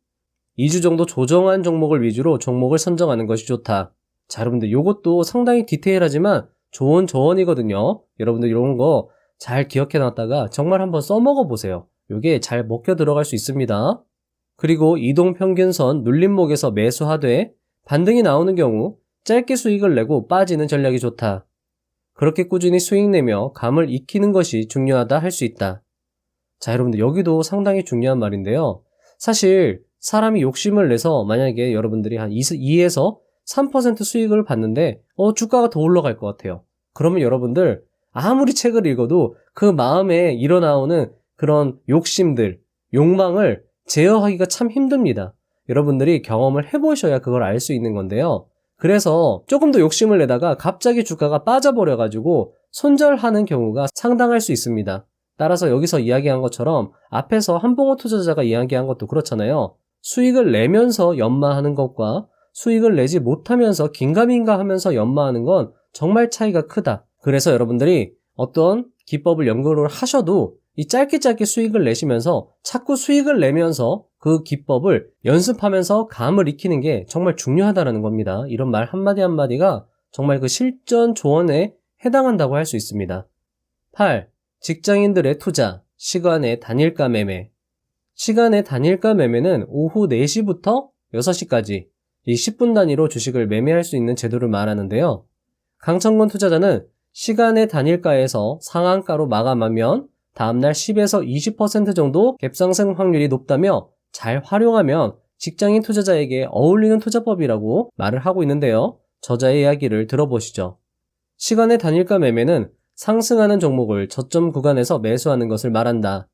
2주 정도 조정한 종목을 위주로 종목을 선정하는 것이 좋다. 자, 여러분들 요것도 상당히 디테일하지만 좋은 조언이거든요. 여러분들 이런 거 잘 기억해 놨다가 정말 한번 써먹어 보세요. 요게 잘 먹혀 들어갈 수 있습니다. 그리고 이동평균선 눌림목에서 매수하되 반등이 나오는 경우 짧게 수익을 내고 빠지는 전략이 좋다. 그렇게 꾸준히 수익 내며 감을 익히는 것이 중요하다 할 수 있다. 자, 여러분들 여기도 상당히 중요한 말인데요. 사실 사람이 욕심을 내서 만약에 여러분들이 한 2에서 3% 수익을 봤는데 주가가 더 올라갈 것 같아요. 그러면 여러분들 아무리 책을 읽어도 그 마음에 일어나오는 그런 욕심들, 욕망을 제어하기가 참 힘듭니다. 여러분들이 경험을 해보셔야 그걸 알 수 있는 건데요. 그래서 조금 더 욕심을 내다가 갑자기 주가가 빠져버려가지고 손절하는 경우가 상당할 수 있습니다. 따라서 여기서 이야기한 것처럼 앞에서 한봉호 투자자가 이야기한 것도 그렇잖아요. 수익을 내면서 연마하는 것과 수익을 내지 못하면서 긴가민가 하면서 연마하는 건 정말 차이가 크다. 그래서 여러분들이 어떤 기법을 연구를 하셔도 이 짧게 수익을 내시면서 자꾸 수익을 내면서 그 기법을 연습하면서 감을 익히는 게 정말 중요하다는 겁니다. 이런 말 한마디 한마디가 정말 그 실전 조언에 해당한다고 할 수 있습니다. 8. 직장인들의 투자, 시간의 단일가 매매. 시간의 단일가 매매는 오후 4시부터 6시까지 이 10분 단위로 주식을 매매할 수 있는 제도를 말하는데요. 강천권 투자자는 시간의 단일가에서 상한가로 마감하면 다음날 10에서 20% 정도 갭상승 확률이 높다며 잘 활용하면 직장인 투자자에게 어울리는 투자법이라고 말을 하고 있는데요. 저자의 이야기를 들어보시죠. 시간의 단일가 매매는 상승하는 종목을 저점 구간에서 매수하는 것을 말한다.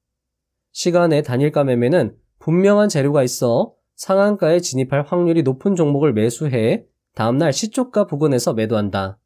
시간의 단일가 매매는 분명한 재료가 있어 상한가에 진입할 확률이 높은 종목을 매수해 다음날 시초가 부근에서 매도한다.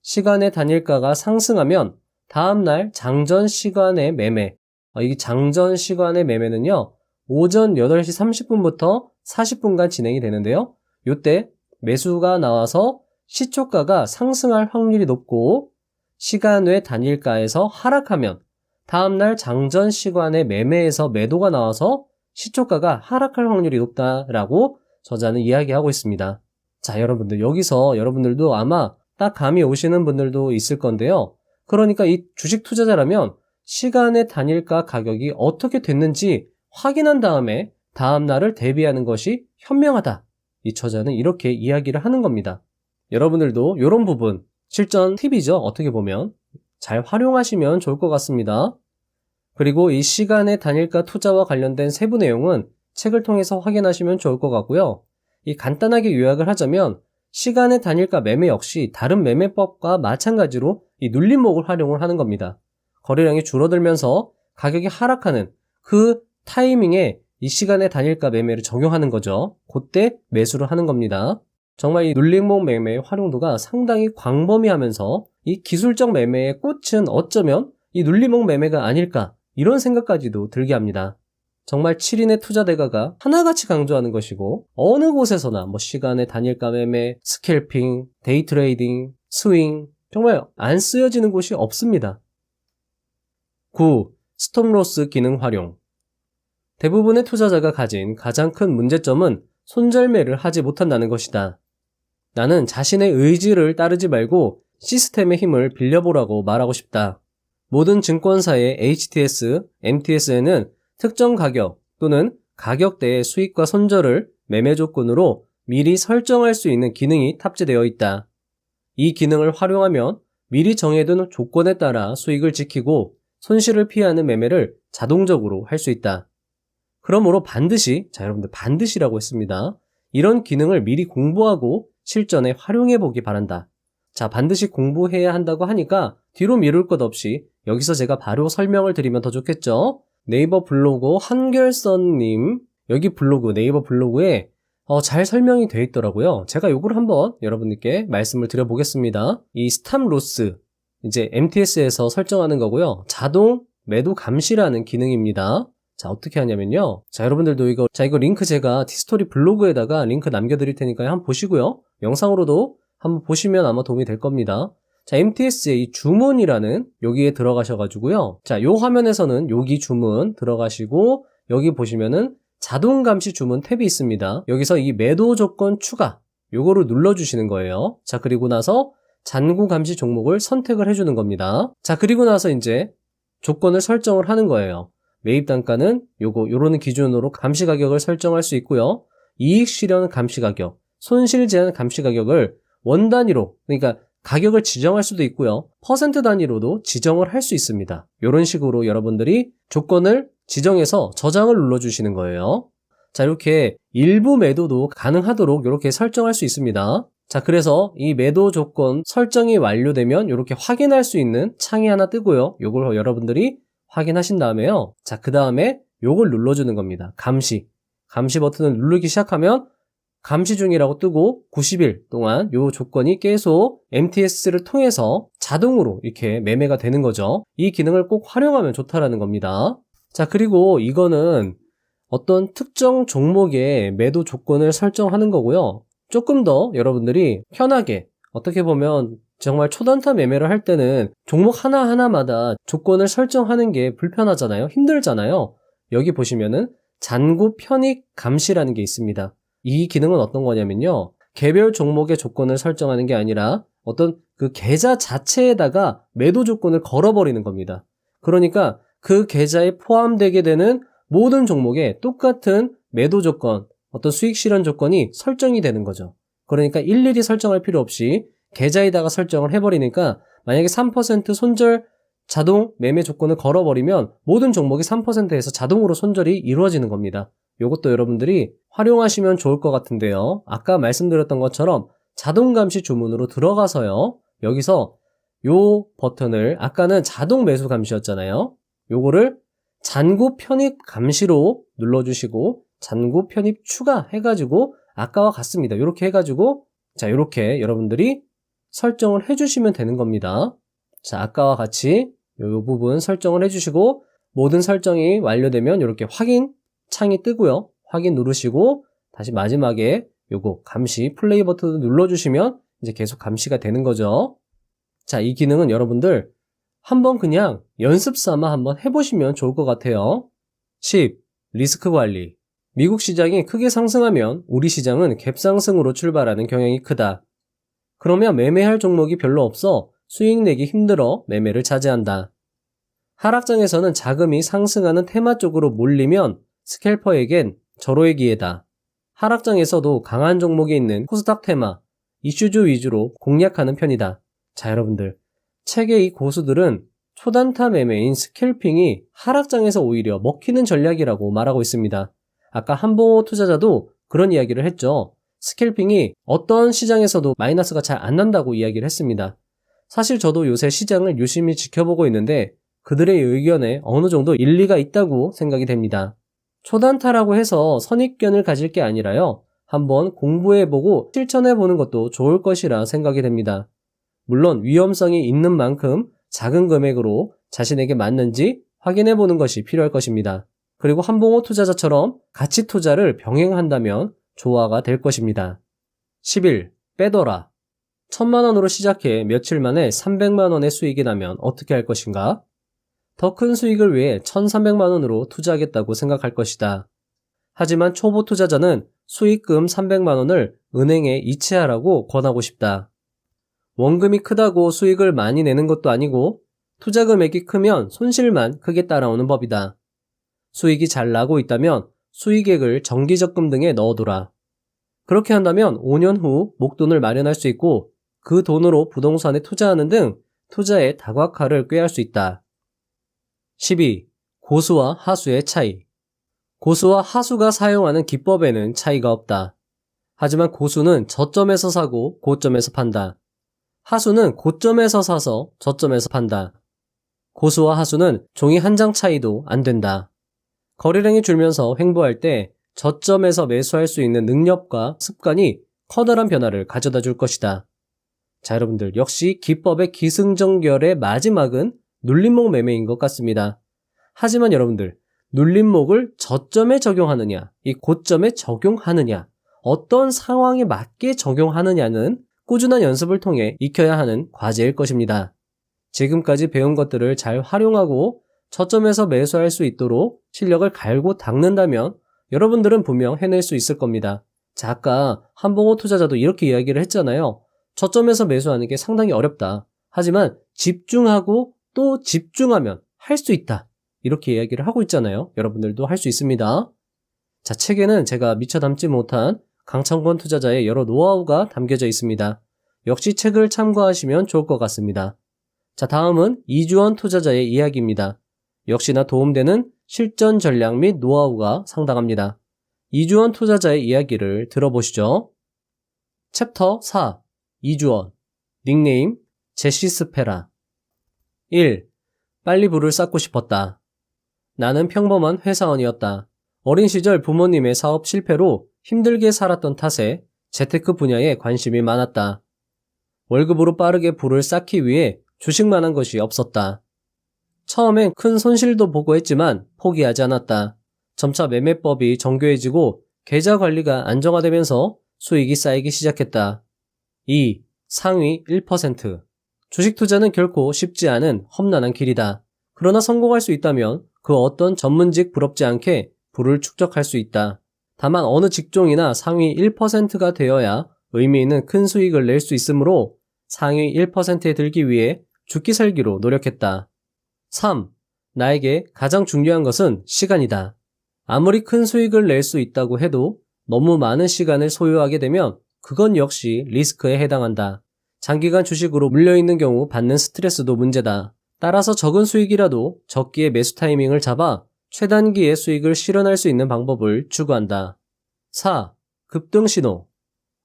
시간의 단일가가 상승하면 다음날 장전 시간의 매매. 이 장전 시간의 매매는요, 오전 8시 30분부터 40분간 진행이 되는데요. 이때 매수가 나와서 시초가가 상승할 확률이 높고 시간 외 단일가에서 하락하면 다음날 장전 시간의 매매에서 매도가 나와서 시초가가 하락할 확률이 높다라고 저자는 이야기하고 있습니다. 자, 여러분들 여기서 여러분들도 아마 딱 감이 오시는 분들도 있을 건데요. 그러니까 이 주식 투자자라면 시간의 단일가 가격이 어떻게 됐는지 확인한 다음에 다음날을 대비하는 것이 현명하다. 이 저자는 이렇게 이야기를 하는 겁니다. 여러분들도 이런 부분 실전 팁이죠. 어떻게 보면 잘 활용하시면 좋을 것 같습니다. 그리고 이 시간의 단일가 투자와 관련된 세부 내용은 책을 통해서 확인하시면 좋을 것 같고요. 이 간단하게 요약을 하자면 시간의 단일가 매매 역시 다른 매매법과 마찬가지로 이 눌림목을 활용을 하는 겁니다. 거래량이 줄어들면서 가격이 하락하는 그 타이밍에 이 시간의 단일가 매매를 적용하는 거죠. 그때 매수를 하는 겁니다. 정말 이 눌림목 매매의 활용도가 상당히 광범위하면서 이 기술적 매매의 꽃은 어쩌면 이 눌림목 매매가 아닐까, 이런 생각까지도 들게 합니다. 정말 7인의 투자 대가가 하나같이 강조하는 것이고 어느 곳에서나 시간의 단일가 매매, 스캘핑, 데이 트레이딩, 스윙 정말 안 쓰여지는 곳이 없습니다. 9. 스톱로스 기능 활용. 대부분의 투자자가 가진 가장 큰 문제점은 손절매를 하지 못한다는 것이다. 나는 자신의 의지를 따르지 말고 시스템의 힘을 빌려보라고 말하고 싶다. 모든 증권사의 HTS, MTS에는 특정 가격 또는 가격대의 수익과 손절을 매매 조건으로 미리 설정할 수 있는 기능이 탑재되어 있다. 이 기능을 활용하면 미리 정해둔 조건에 따라 수익을 지키고 손실을 피하는 매매를 자동적으로 할 수 있다. 그러므로 반드시, 자 여러분들 반드시라고 했습니다. 이런 기능을 미리 공부하고 실전에 활용해 보기 바란다. 자, 반드시 공부해야 한다고 하니까 뒤로 미룰 것 없이 여기서 제가 바로 설명을 드리면 더 좋겠죠? 네이버 블로그 한결선님, 여기 블로그, 네이버 블로그에 잘 설명이 되어 있더라고요. 제가 요걸 한번 여러분들께 말씀을 드려보겠습니다. 이 스탑로스, 이제 MTS에서 설정하는 거고요. 자동 매도 감시라는 기능입니다. 자, 어떻게 하냐면요. 자, 여러분들도 이거 링크 제가 티스토리 블로그에다가 링크 남겨드릴 테니까 한번 보시고요. 영상으로도 한번 보시면 아마 도움이 될 겁니다. 자, MTS의 이 주문이라는 여기에 들어가셔가지고요. 자, 요 화면에서는 여기 주문 들어가시고 여기 보시면은 자동 감시 주문 탭이 있습니다. 여기서 이 매도 조건 추가 요거를 눌러주시는 거예요. 자, 그리고 나서 잔고 감시 종목을 선택을 해주는 겁니다. 자, 그리고 나서 이제 조건을 설정을 하는 거예요. 매입 단가는 요런 기준으로 감시 가격을 설정할 수 있고요. 이익 실현 감시 가격, 손실 제한 감시 가격을 원 단위로, 그러니까 가격을 지정할 수도 있고요. 퍼센트 단위로도 지정을 할 수 있습니다. 이런 식으로 여러분들이 조건을 지정해서 저장을 눌러주시는 거예요. 자, 이렇게 일부 매도도 가능하도록 이렇게 설정할 수 있습니다. 자, 그래서 이 매도 조건 설정이 완료되면 이렇게 확인할 수 있는 창이 하나 뜨고요. 요걸 여러분들이 확인하신 다음에요. 자, 그 다음에 요걸 눌러주는 겁니다. 감시 버튼을 누르기 시작하면 감시 중이라고 뜨고 90일 동안 요 조건이 계속 MTS를 통해서 자동으로 이렇게 매매가 되는 거죠. 이 기능을 꼭 활용하면 좋다라는 겁니다. 자, 그리고 이거는 어떤 특정 종목의 매도 조건을 설정하는 거고요. 조금 더 여러분들이 편하게, 어떻게 보면 정말 초단타 매매를 할 때는 종목 하나하나마다 조건을 설정하는 게 불편하잖아요. 힘들잖아요. 여기 보시면은 잔고 편익 감시라는 게 있습니다. 이 기능은 어떤 거냐면요. 개별 종목의 조건을 설정하는 게 아니라 어떤 그 계좌 자체에다가 매도 조건을 걸어버리는 겁니다. 그러니까 그 계좌에 포함되게 되는 모든 종목에 똑같은 매도 조건, 어떤 수익 실현 조건이 설정이 되는 거죠. 그러니까 일일이 설정할 필요 없이 계좌에다가 설정을 해버리니까 만약에 3% 손절 자동 매매 조건을 걸어버리면 모든 종목이 3%에서 자동으로 손절이 이루어지는 겁니다. 이것도 여러분들이 활용하시면 좋을 것 같은데요. 아까 말씀드렸던 것처럼 자동 감시 주문으로 들어가서요. 여기서 요 버튼을, 아까는 자동 매수 감시였잖아요. 요거를 잔고 편입 감시로 눌러주시고 잔고 편입 추가 해가지고 아까와 같습니다. 이렇게 해가지고 자, 이렇게 여러분들이 설정을 해주시면 되는 겁니다. 자, 아까와 같이 요 부분 설정을 해주시고 모든 설정이 완료되면 이렇게 확인 창이 뜨고요. 확인 누르시고 다시 마지막에 요거 감시 플레이 버튼을 눌러주시면 이제 계속 감시가 되는 거죠. 자, 이 기능은 여러분들 한번 그냥 연습 삼아 한번 해보시면 좋을 것 같아요. 10. 리스크 관리. 미국 시장이 크게 상승하면 우리 시장은 갭상승으로 출발하는 경향이 크다. 그러면 매매할 종목이 별로 없어 수익 내기 힘들어 매매를 자제한다. 하락장에서는 자금이 상승하는 테마 쪽으로 몰리면 스캘퍼에겐 절호의 기회다. 하락장에서도 강한 종목이 있는 코스닥 테마, 이슈주 위주로 공략하는 편이다. 자, 여러분들, 책의 이 고수들은 초단타 매매인 스캘핑이 하락장에서 오히려 먹히는 전략이라고 말하고 있습니다. 아까 한봉호 투자자도 그런 이야기를 했죠. 스캘핑이 어떤 시장에서도 마이너스가 잘 안 난다고 이야기를 했습니다. 사실 저도 요새 시장을 유심히 지켜보고 있는데 그들의 의견에 어느 정도 일리가 있다고 생각이 됩니다. 초단타라고 해서 선입견을 가질 게 아니라요. 한번 공부해보고 실천해보는 것도 좋을 것이라 생각이 됩니다. 물론 위험성이 있는 만큼 작은 금액으로 자신에게 맞는지 확인해보는 것이 필요할 것입니다. 그리고 한봉호 투자자처럼 가치 투자를 병행한다면 조화가 될 것입니다. 11. 빼더라. 1000만원으로 시작해 며칠 만에 300만원의 수익이 나면 어떻게 할 것인가? 더 큰 수익을 위해 1300만원으로 투자하겠다고 생각할 것이다. 하지만 초보 투자자는 수익금 300만원을 은행에 이체하라고 권하고 싶다. 원금이 크다고 수익을 많이 내는 것도 아니고 투자 금액이 크면 손실만 크게 따라오는 법이다. 수익이 잘 나고 있다면 수익액을 정기적금 등에 넣어두라. 그렇게 한다면 5년 후 목돈을 마련할 수 있고 그 돈으로 부동산에 투자하는 등 투자의 다각화를 꾀할 수 있다. 12. 고수와 하수의 차이. 고수와 하수가 사용하는 기법에는 차이가 없다. 하지만 고수는 저점에서 사고 고점에서 판다. 하수는 고점에서 사서 저점에서 판다. 고수와 하수는 종이 한 장 차이도 안 된다. 거래량이 줄면서 횡보할 때 저점에서 매수할 수 있는 능력과 습관이 커다란 변화를 가져다 줄 것이다. 자, 여러분들 역시 기법의 기승전결의 마지막은 눌림목 매매인 것 같습니다. 하지만 여러분들 눌림목을 저점에 적용하느냐, 이 고점에 적용하느냐, 어떤 상황에 맞게 적용하느냐는 꾸준한 연습을 통해 익혀야 하는 과제일 것입니다. 지금까지 배운 것들을 잘 활용하고 저점에서 매수할 수 있도록 실력을 갈고 닦는다면 여러분들은 분명 해낼 수 있을 겁니다. 자, 아까 한봉호 투자자도 이렇게 이야기를 했잖아요. 저점에서 매수하는 게 상당히 어렵다. 하지만 집중하고 또 집중하면 할 수 있다. 이렇게 이야기를 하고 있잖아요. 여러분들도 할 수 있습니다. 자, 책에는 제가 미처 담지 못한 강창권 투자자의 여러 노하우가 담겨져 있습니다. 역시 책을 참고하시면 좋을 것 같습니다. 자, 다음은 이주원 투자자의 이야기입니다. 역시나 도움되는 실전 전략 및 노하우가 상당합니다. 이주원 투자자의 이야기를 들어보시죠. 챕터 4. 이주원. 닉네임 제시스페라. 1. 빨리 부를 쌓고 싶었다. 나는 평범한 회사원이었다. 어린 시절 부모님의 사업 실패로 힘들게 살았던 탓에 재테크 분야에 관심이 많았다. 월급으로 빠르게 부를 쌓기 위해 주식만 한 것이 없었다. 처음엔 큰 손실도 보고 했지만 포기하지 않았다. 점차 매매법이 정교해지고 계좌 관리가 안정화되면서 수익이 쌓이기 시작했다. 2. 상위 1%. 주식 투자는 결코 쉽지 않은 험난한 길이다. 그러나 성공할 수 있다면 그 어떤 전문직 부럽지 않게 부를 축적할 수 있다. 다만 어느 직종이나 상위 1%가 되어야 의미 있는 큰 수익을 낼 수 있으므로 상위 1%에 들기 위해 죽기 살기로 노력했다. 3. 나에게 가장 중요한 것은 시간이다. 아무리 큰 수익을 낼 수 있다고 해도 너무 많은 시간을 소요하게 되면 그건 역시 리스크에 해당한다. 장기간 주식으로 물려있는 경우 받는 스트레스도 문제다. 따라서 적은 수익이라도 적기에 매수 타이밍을 잡아 최단기에 수익을 실현할 수 있는 방법을 추구한다. 4. 급등 신호.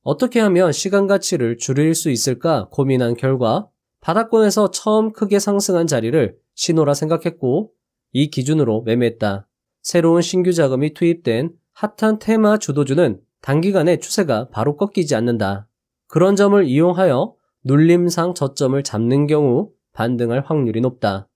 어떻게 하면 시간 가치를 줄일 수 있을까 고민한 결과 바닥권에서 처음 크게 상승한 자리를 신호라 생각했고 이 기준으로 매매했다. 새로운 신규 자금이 투입된 핫한 테마 주도주는 단기간에 추세가 바로 꺾이지 않는다. 그런 점을 이용하여 눌림상 저점을 잡는 경우 반등할 확률이 높다.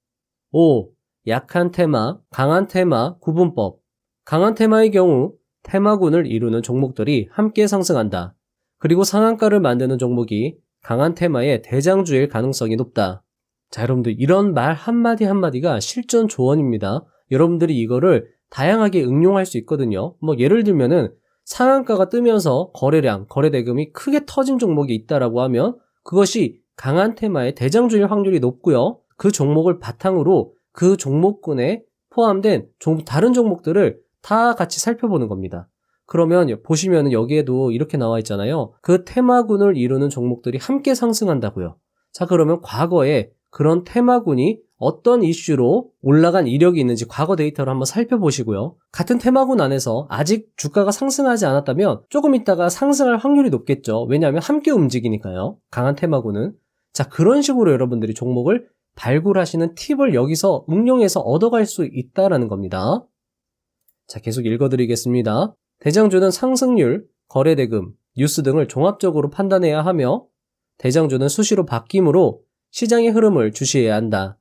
5. 약한 테마, 강한 테마 구분법. 강한 테마의 경우 테마군을 이루는 종목들이 함께 상승한다. 그리고 상한가를 만드는 종목이 강한 테마의 대장주일 가능성이 높다. 자, 여러분들 이런 말 한마디 한마디가 실전 조언입니다. 여러분들이 이거를 다양하게 응용할 수 있거든요. 예를 들면은 상한가가 뜨면서 거래량, 거래대금이 크게 터진 종목이 있다라고 하면 그것이 강한 테마의 대장주일 확률이 높고요. 그 종목을 바탕으로 그 종목군에 포함된 다른 종목들을 다 같이 살펴보는 겁니다. 그러면 보시면 여기에도 이렇게 나와 있잖아요. 그 테마군을 이루는 종목들이 함께 상승한다고요. 자, 그러면 과거에 그런 테마군이 어떤 이슈로 올라간 이력이 있는지 과거 데이터를 한번 살펴보시고요. 같은 테마군 안에서 아직 주가가 상승하지 않았다면 조금 있다가 상승할 확률이 높겠죠. 왜냐하면 함께 움직이니까요. 강한 테마군은. 자, 그런 식으로 여러분들이 종목을 발굴하시는 팁을 여기서 응용해서 얻어갈 수 있다라는 겁니다. 자, 계속 읽어드리겠습니다. 대장주는 상승률, 거래대금, 뉴스 등을 종합적으로 판단해야 하며 대장주는 수시로 바뀌므로 시장의 흐름을 주시해야 한다.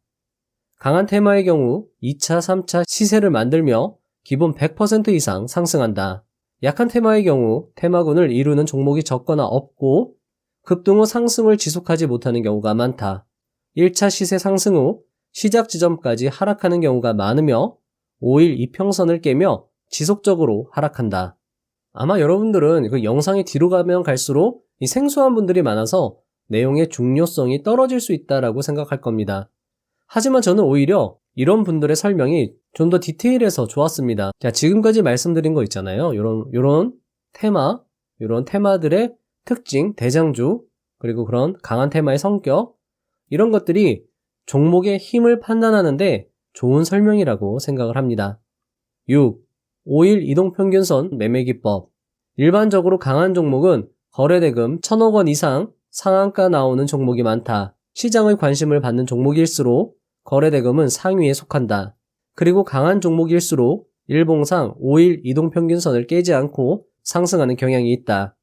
강한 테마의 경우 2차, 3차 시세를 만들며 기본 100% 이상 상승한다. 약한 테마의 경우 테마군을 이루는 종목이 적거나 없고 급등 후 상승을 지속하지 못하는 경우가 많다. 1차 시세 상승 후 시작 지점까지 하락하는 경우가 많으며 5일 이평선을 깨며 지속적으로 하락한다. 아마 여러분들은 그 영상이 뒤로 가면 갈수록 이 생소한 분들이 많아서 내용의 중요성이 떨어질 수 있다라고 생각할 겁니다. 하지만 저는 오히려 이런 분들의 설명이 좀 더 디테일해서 좋았습니다. 자, 지금까지 말씀드린 거 있잖아요. 요런 테마들의 특징, 대장주, 그리고 그런 강한 테마의 성격, 이런 것들이 종목의 힘을 판단하는데 좋은 설명이라고 생각을 합니다. 6. 5일 이동평균선 매매기법. 일반적으로 강한 종목은 거래대금 1,000억 원 이상 상한가 나오는 종목이 많다. 시장의 관심을 받는 종목일수록 거래대금은 상위에 속한다. 그리고 강한 종목일수록 일봉상 5일 이동평균선을 깨지 않고 상승하는 경향이 있다.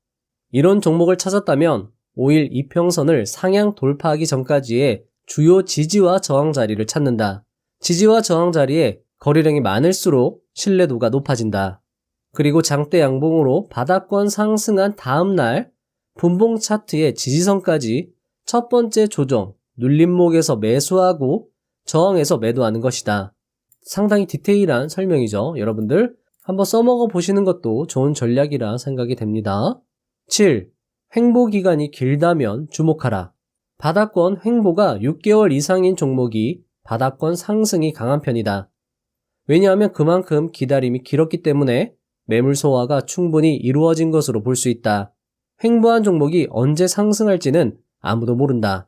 이런 종목을 찾았다면 5일 이평선을 상향 돌파하기 전까지의 주요 지지와 저항 자리를 찾는다. 지지와 저항 자리에 거래량이 많을수록 신뢰도가 높아진다. 그리고 장대 양봉으로 바닥권 상승한 다음날 분봉 차트의 지지선까지 첫 번째 조정, 눌림목에서 매수하고 저항에서 매도하는 것이다. 상당히 디테일한 설명이죠. 여러분들 한번 써먹어 보시는 것도 좋은 전략이라 생각이 됩니다. 7. 횡보 기간이 길다면 주목하라. 바닥권 횡보가 6개월 이상인 종목이 바닥권 상승이 강한 편이다. 왜냐하면 그만큼 기다림이 길었기 때문에 매물 소화가 충분히 이루어진 것으로 볼 수 있다. 횡보한 종목이 언제 상승할지는 아무도 모른다.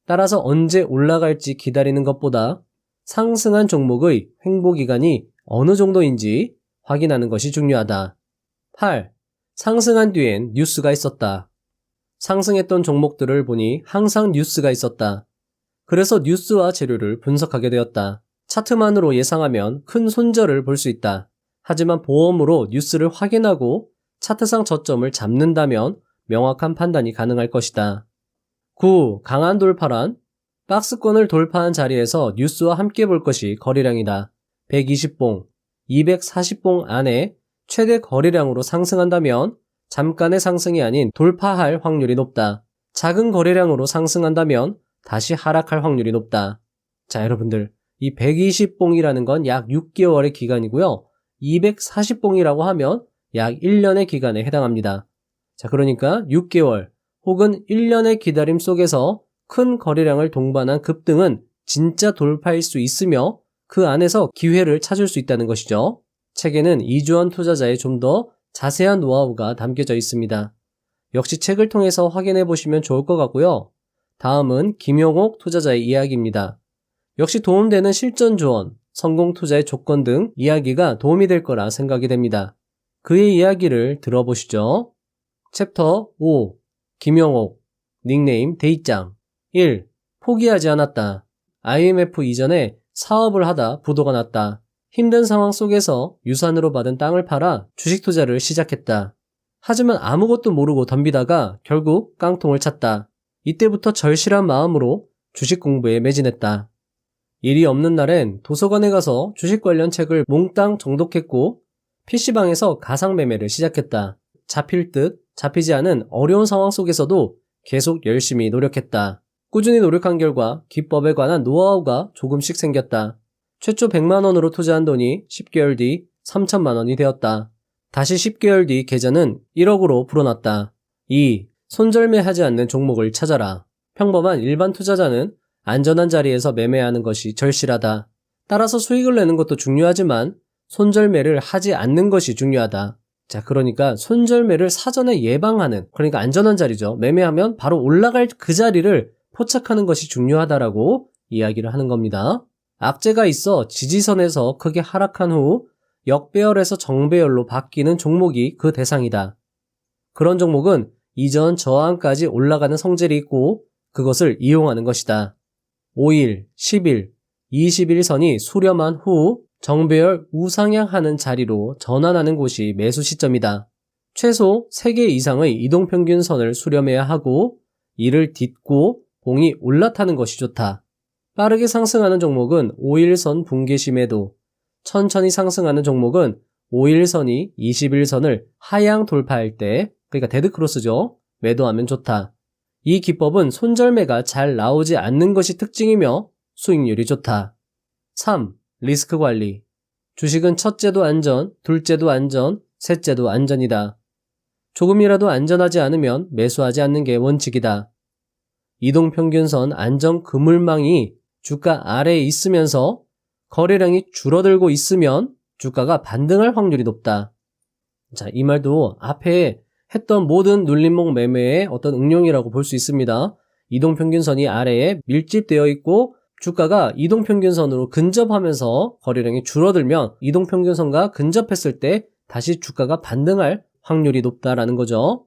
따라서 언제 올라갈지 기다리는 것보다 상승한 종목의 횡보 기간이 어느 정도인지 확인하는 것이 중요하다. 8. 상승한 뒤엔 뉴스가 있었다. 상승했던 종목들을 보니 항상 뉴스가 있었다. 그래서 뉴스와 재료를 분석하게 되었다. 차트만으로 예상하면 큰 손절을 볼 수 있다. 하지만 보험으로 뉴스를 확인하고 차트상 저점을 잡는다면 명확한 판단이 가능할 것이다. 9. 강한 돌파란 박스권을 돌파한 자리에서 뉴스와 함께 볼 것이 거래량이다. 120봉, 240봉 안에 최대 거래량으로 상승한다면 잠깐의 상승이 아닌 돌파할 확률이 높다. 작은 거래량으로 상승한다면 다시 하락할 확률이 높다. 자, 여러분들, 이 120봉이라는 건 약 6개월의 기간이고요. 240봉이라고 하면 약 1년의 기간에 해당합니다. 자, 그러니까 6개월 혹은 1년의 기다림 속에서 큰 거래량을 동반한 급등은 진짜 돌파일 수 있으며 그 안에서 기회를 찾을 수 있다는 것이죠. 책에는 이주원 투자자의 좀 더 자세한 노하우가 담겨져 있습니다. 역시 책을 통해서 확인해 보시면 좋을 것 같고요. 다음은 김용옥 투자자의 이야기입니다. 역시 도움되는 실전 조언, 성공 투자의 조건 등 이야기가 도움이 될 거라 생각이 됩니다. 그의 이야기를 들어보시죠. 챕터 5. 김용옥, 닉네임 데이짱. 1. 포기하지 않았다. IMF 이전에 사업을 하다 부도가 났다. 힘든 상황 속에서 유산으로 받은 땅을 팔아 주식 투자를 시작했다. 하지만 아무것도 모르고 덤비다가 결국 깡통을 찼다. 이때부터 절실한 마음으로 주식 공부에 매진했다. 일이 없는 날엔 도서관에 가서 주식 관련 책을 몽땅 정독했고 PC방에서 가상 매매를 시작했다. 잡힐 듯 잡히지 않은 어려운 상황 속에서도 계속 열심히 노력했다. 꾸준히 노력한 결과 기법에 관한 노하우가 조금씩 생겼다. 최초 100만 원으로 투자한 돈이 10개월 뒤 3천만 원이 되었다. 다시 10개월 뒤 계좌는 1억으로 불어났다. 2. 손절매하지 않는 종목을 찾아라. 평범한 일반 투자자는 안전한 자리에서 매매하는 것이 절실하다. 따라서 수익을 내는 것도 중요하지만 손절매를 하지 않는 것이 중요하다. 자, 그러니까 손절매를 사전에 예방하는, 그러니까 안전한 자리죠. 매매하면 바로 올라갈 그 자리를 포착하는 것이 중요하다라고 이야기를 하는 겁니다. 악재가 있어 지지선에서 크게 하락한 후 역배열에서 정배열로 바뀌는 종목이 그 대상이다. 그런 종목은 이전 저항까지 올라가는 성질이 있고 그것을 이용하는 것이다. 5일, 10일, 20일 선이 수렴한 후 정배열 우상향하는 자리로 전환하는 곳이 매수 시점이다. 최소 3개 이상의 이동평균선을 수렴해야 하고 이를 딛고 봉이 올라타는 것이 좋다. 빠르게 상승하는 종목은 5일선 붕괴심에도, 천천히 상승하는 종목은 5일선이 21선을 하향 돌파할 때, 그러니까 데드크로스죠. 매도하면 좋다. 이 기법은 손절매가 잘 나오지 않는 것이 특징이며 수익률이 좋다. 3. 리스크 관리. 주식은 첫째도 안전, 둘째도 안전, 셋째도 안전이다. 조금이라도 안전하지 않으면 매수하지 않는 게 원칙이다. 이동평균선 안전 그물망이 주가 아래에 있으면서 거래량이 줄어들고 있으면 주가가 반등할 확률이 높다. 자, 이 말도 앞에 했던 모든 눌림목 매매의 어떤 응용이라고 볼 수 있습니다. 이동평균선이 아래에 밀집되어 있고 주가가 이동평균선으로 근접하면서 거래량이 줄어들면 이동평균선과 근접했을 때 다시 주가가 반등할 확률이 높다라는 거죠.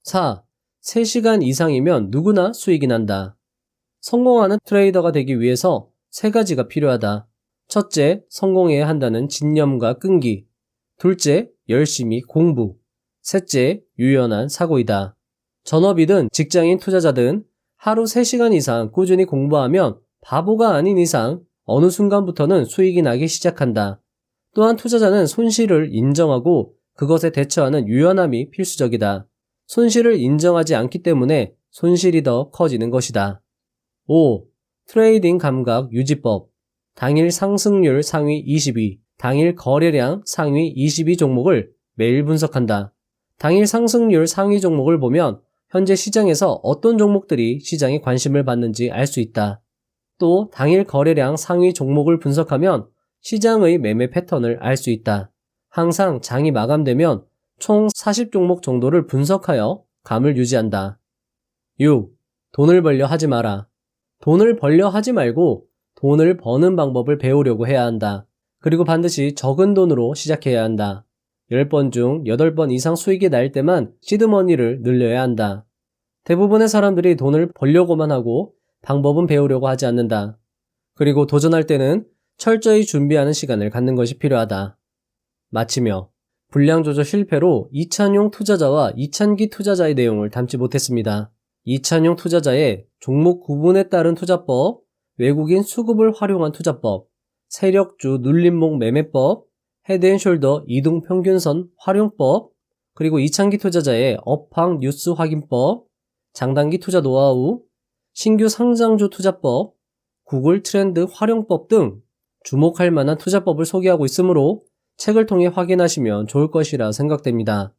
4. 3시간 이상이면 누구나 수익이 난다. 성공하는 트레이더가 되기 위해서 3가지가 필요하다. 첫째, 성공해야 한다는 진념과 끈기. 둘째, 열심히 공부. 셋째, 유연한 사고이다. 전업이든 직장인 투자자든 하루 3시간 이상 꾸준히 공부하면 바보가 아닌 이상 어느 순간부터는 수익이 나기 시작한다. 또한 투자자는 손실을 인정하고 그것에 대처하는 유연함이 필수적이다. 손실을 인정하지 않기 때문에 손실이 더 커지는 것이다. 5. 트레이딩 감각 유지법. 당일 상승률 상위 22, 당일 거래량 상위 22 종목을 매일 분석한다. 당일 상승률 상위 종목을 보면 현재 시장에서 어떤 종목들이 시장에 관심을 받는지 알 수 있다. 또 당일 거래량 상위 종목을 분석하면 시장의 매매 패턴을 알 수 있다. 항상 장이 마감되면 총 40종목 정도를 분석하여 감을 유지한다. 6. 돈을 벌려 하지 마라. 돈을 벌려 하지 말고 돈을 버는 방법을 배우려고 해야 한다. 그리고 반드시 적은 돈으로 시작해야 한다. 10번 중 8번 이상 수익이 날 때만 시드머니를 늘려야 한다. 대부분의 사람들이 돈을 벌려고만 하고 방법은 배우려고 하지 않는다. 그리고 도전할 때는 철저히 준비하는 시간을 갖는 것이 필요하다. 마치며 불량 조절 실패로 이찬용 투자자와 이찬기 투자자의 내용을 담지 못했습니다. 이찬용 투자자의 종목 구분에 따른 투자법, 외국인 수급을 활용한 투자법, 세력주 눌림목 매매법, 헤드앤숄더 이동평균선 활용법, 그리고 이찬기 투자자의 업황 뉴스 확인법, 장단기 투자 노하우, 신규 상장주 투자법, 구글 트렌드 활용법 등 주목할 만한 투자법을 소개하고 있으므로 책을 통해 확인하시면 좋을 것이라 생각됩니다.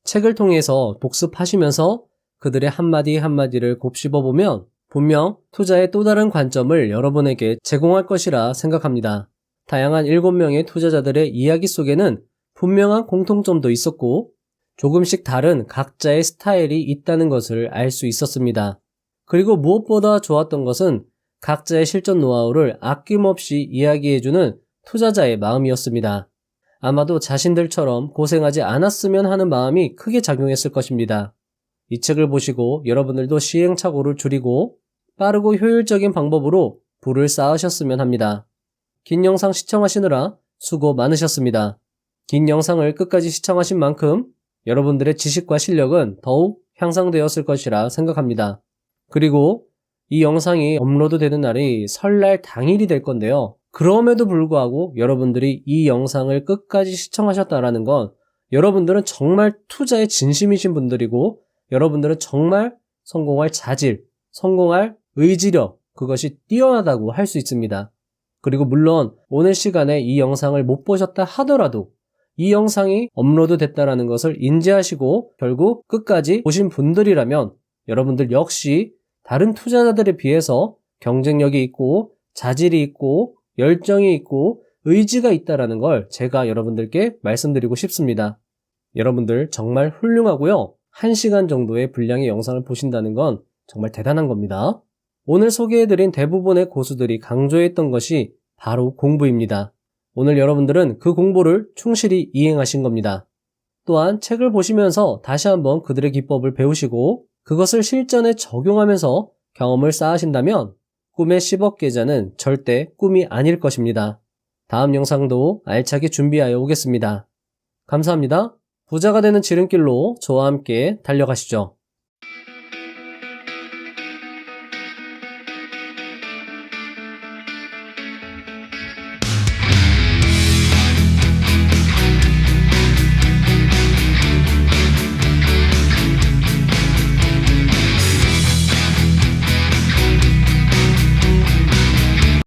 책을 통해서 복습하시면서 그들의 한마디 한마디를 곱씹어보면 분명 투자의 또 다른 관점을 여러분에게 제공할 것이라 생각합니다. 다양한 7명의 투자자들의 이야기 속에는 분명한 공통점도 있었고 조금씩 다른 각자의 스타일이 있다는 것을 알 수 있었습니다. 그리고 무엇보다 좋았던 것은 각자의 실전 노하우를 아낌없이 이야기해주는 투자자의 마음이었습니다. 아마도 자신들처럼 고생하지 않았으면 하는 마음이 크게 작용했을 것입니다. 이 책을 보시고 여러분들도 시행착오를 줄이고 빠르고 효율적인 방법으로 부를 쌓으셨으면 합니다. 긴 영상 시청하시느라 수고 많으셨습니다. 긴 영상을 끝까지 시청하신 만큼 여러분들의 지식과 실력은 더욱 향상되었을 것이라 생각합니다. 그리고 이 영상이 업로드되는 날이 설날 당일이 될 건데요. 그럼에도 불구하고 여러분들이 이 영상을 끝까지 시청하셨다는 건 여러분들은 정말 투자에 진심이신 분들이고 여러분들은 정말 성공할 자질, 성공할 의지력, 그것이 뛰어나다고 할 수 있습니다. 그리고 물론 오늘 시간에 이 영상을 못 보셨다 하더라도 이 영상이 업로드 됐다는 것을 인지하시고 결국 끝까지 보신 분들이라면 여러분들 역시 다른 투자자들에 비해서 경쟁력이 있고 자질이 있고 열정이 있고 의지가 있다는 걸 제가 여러분들께 말씀드리고 싶습니다. 여러분들 정말 훌륭하고요. 1시간 정도의 분량의 영상을 보신다는 건 정말 대단한 겁니다. 오늘 소개해드린 대부분의 고수들이 강조했던 것이 바로 공부입니다. 오늘 여러분들은 그 공부를 충실히 이행하신 겁니다. 또한 책을 보시면서 다시 한번 그들의 기법을 배우시고 그것을 실전에 적용하면서 경험을 쌓으신다면 꿈의 10억 계좌는 절대 꿈이 아닐 것입니다. 다음 영상도 알차게 준비하여 오겠습니다. 감사합니다. 부자가 되는 지름길로 저와 함께 달려가시죠.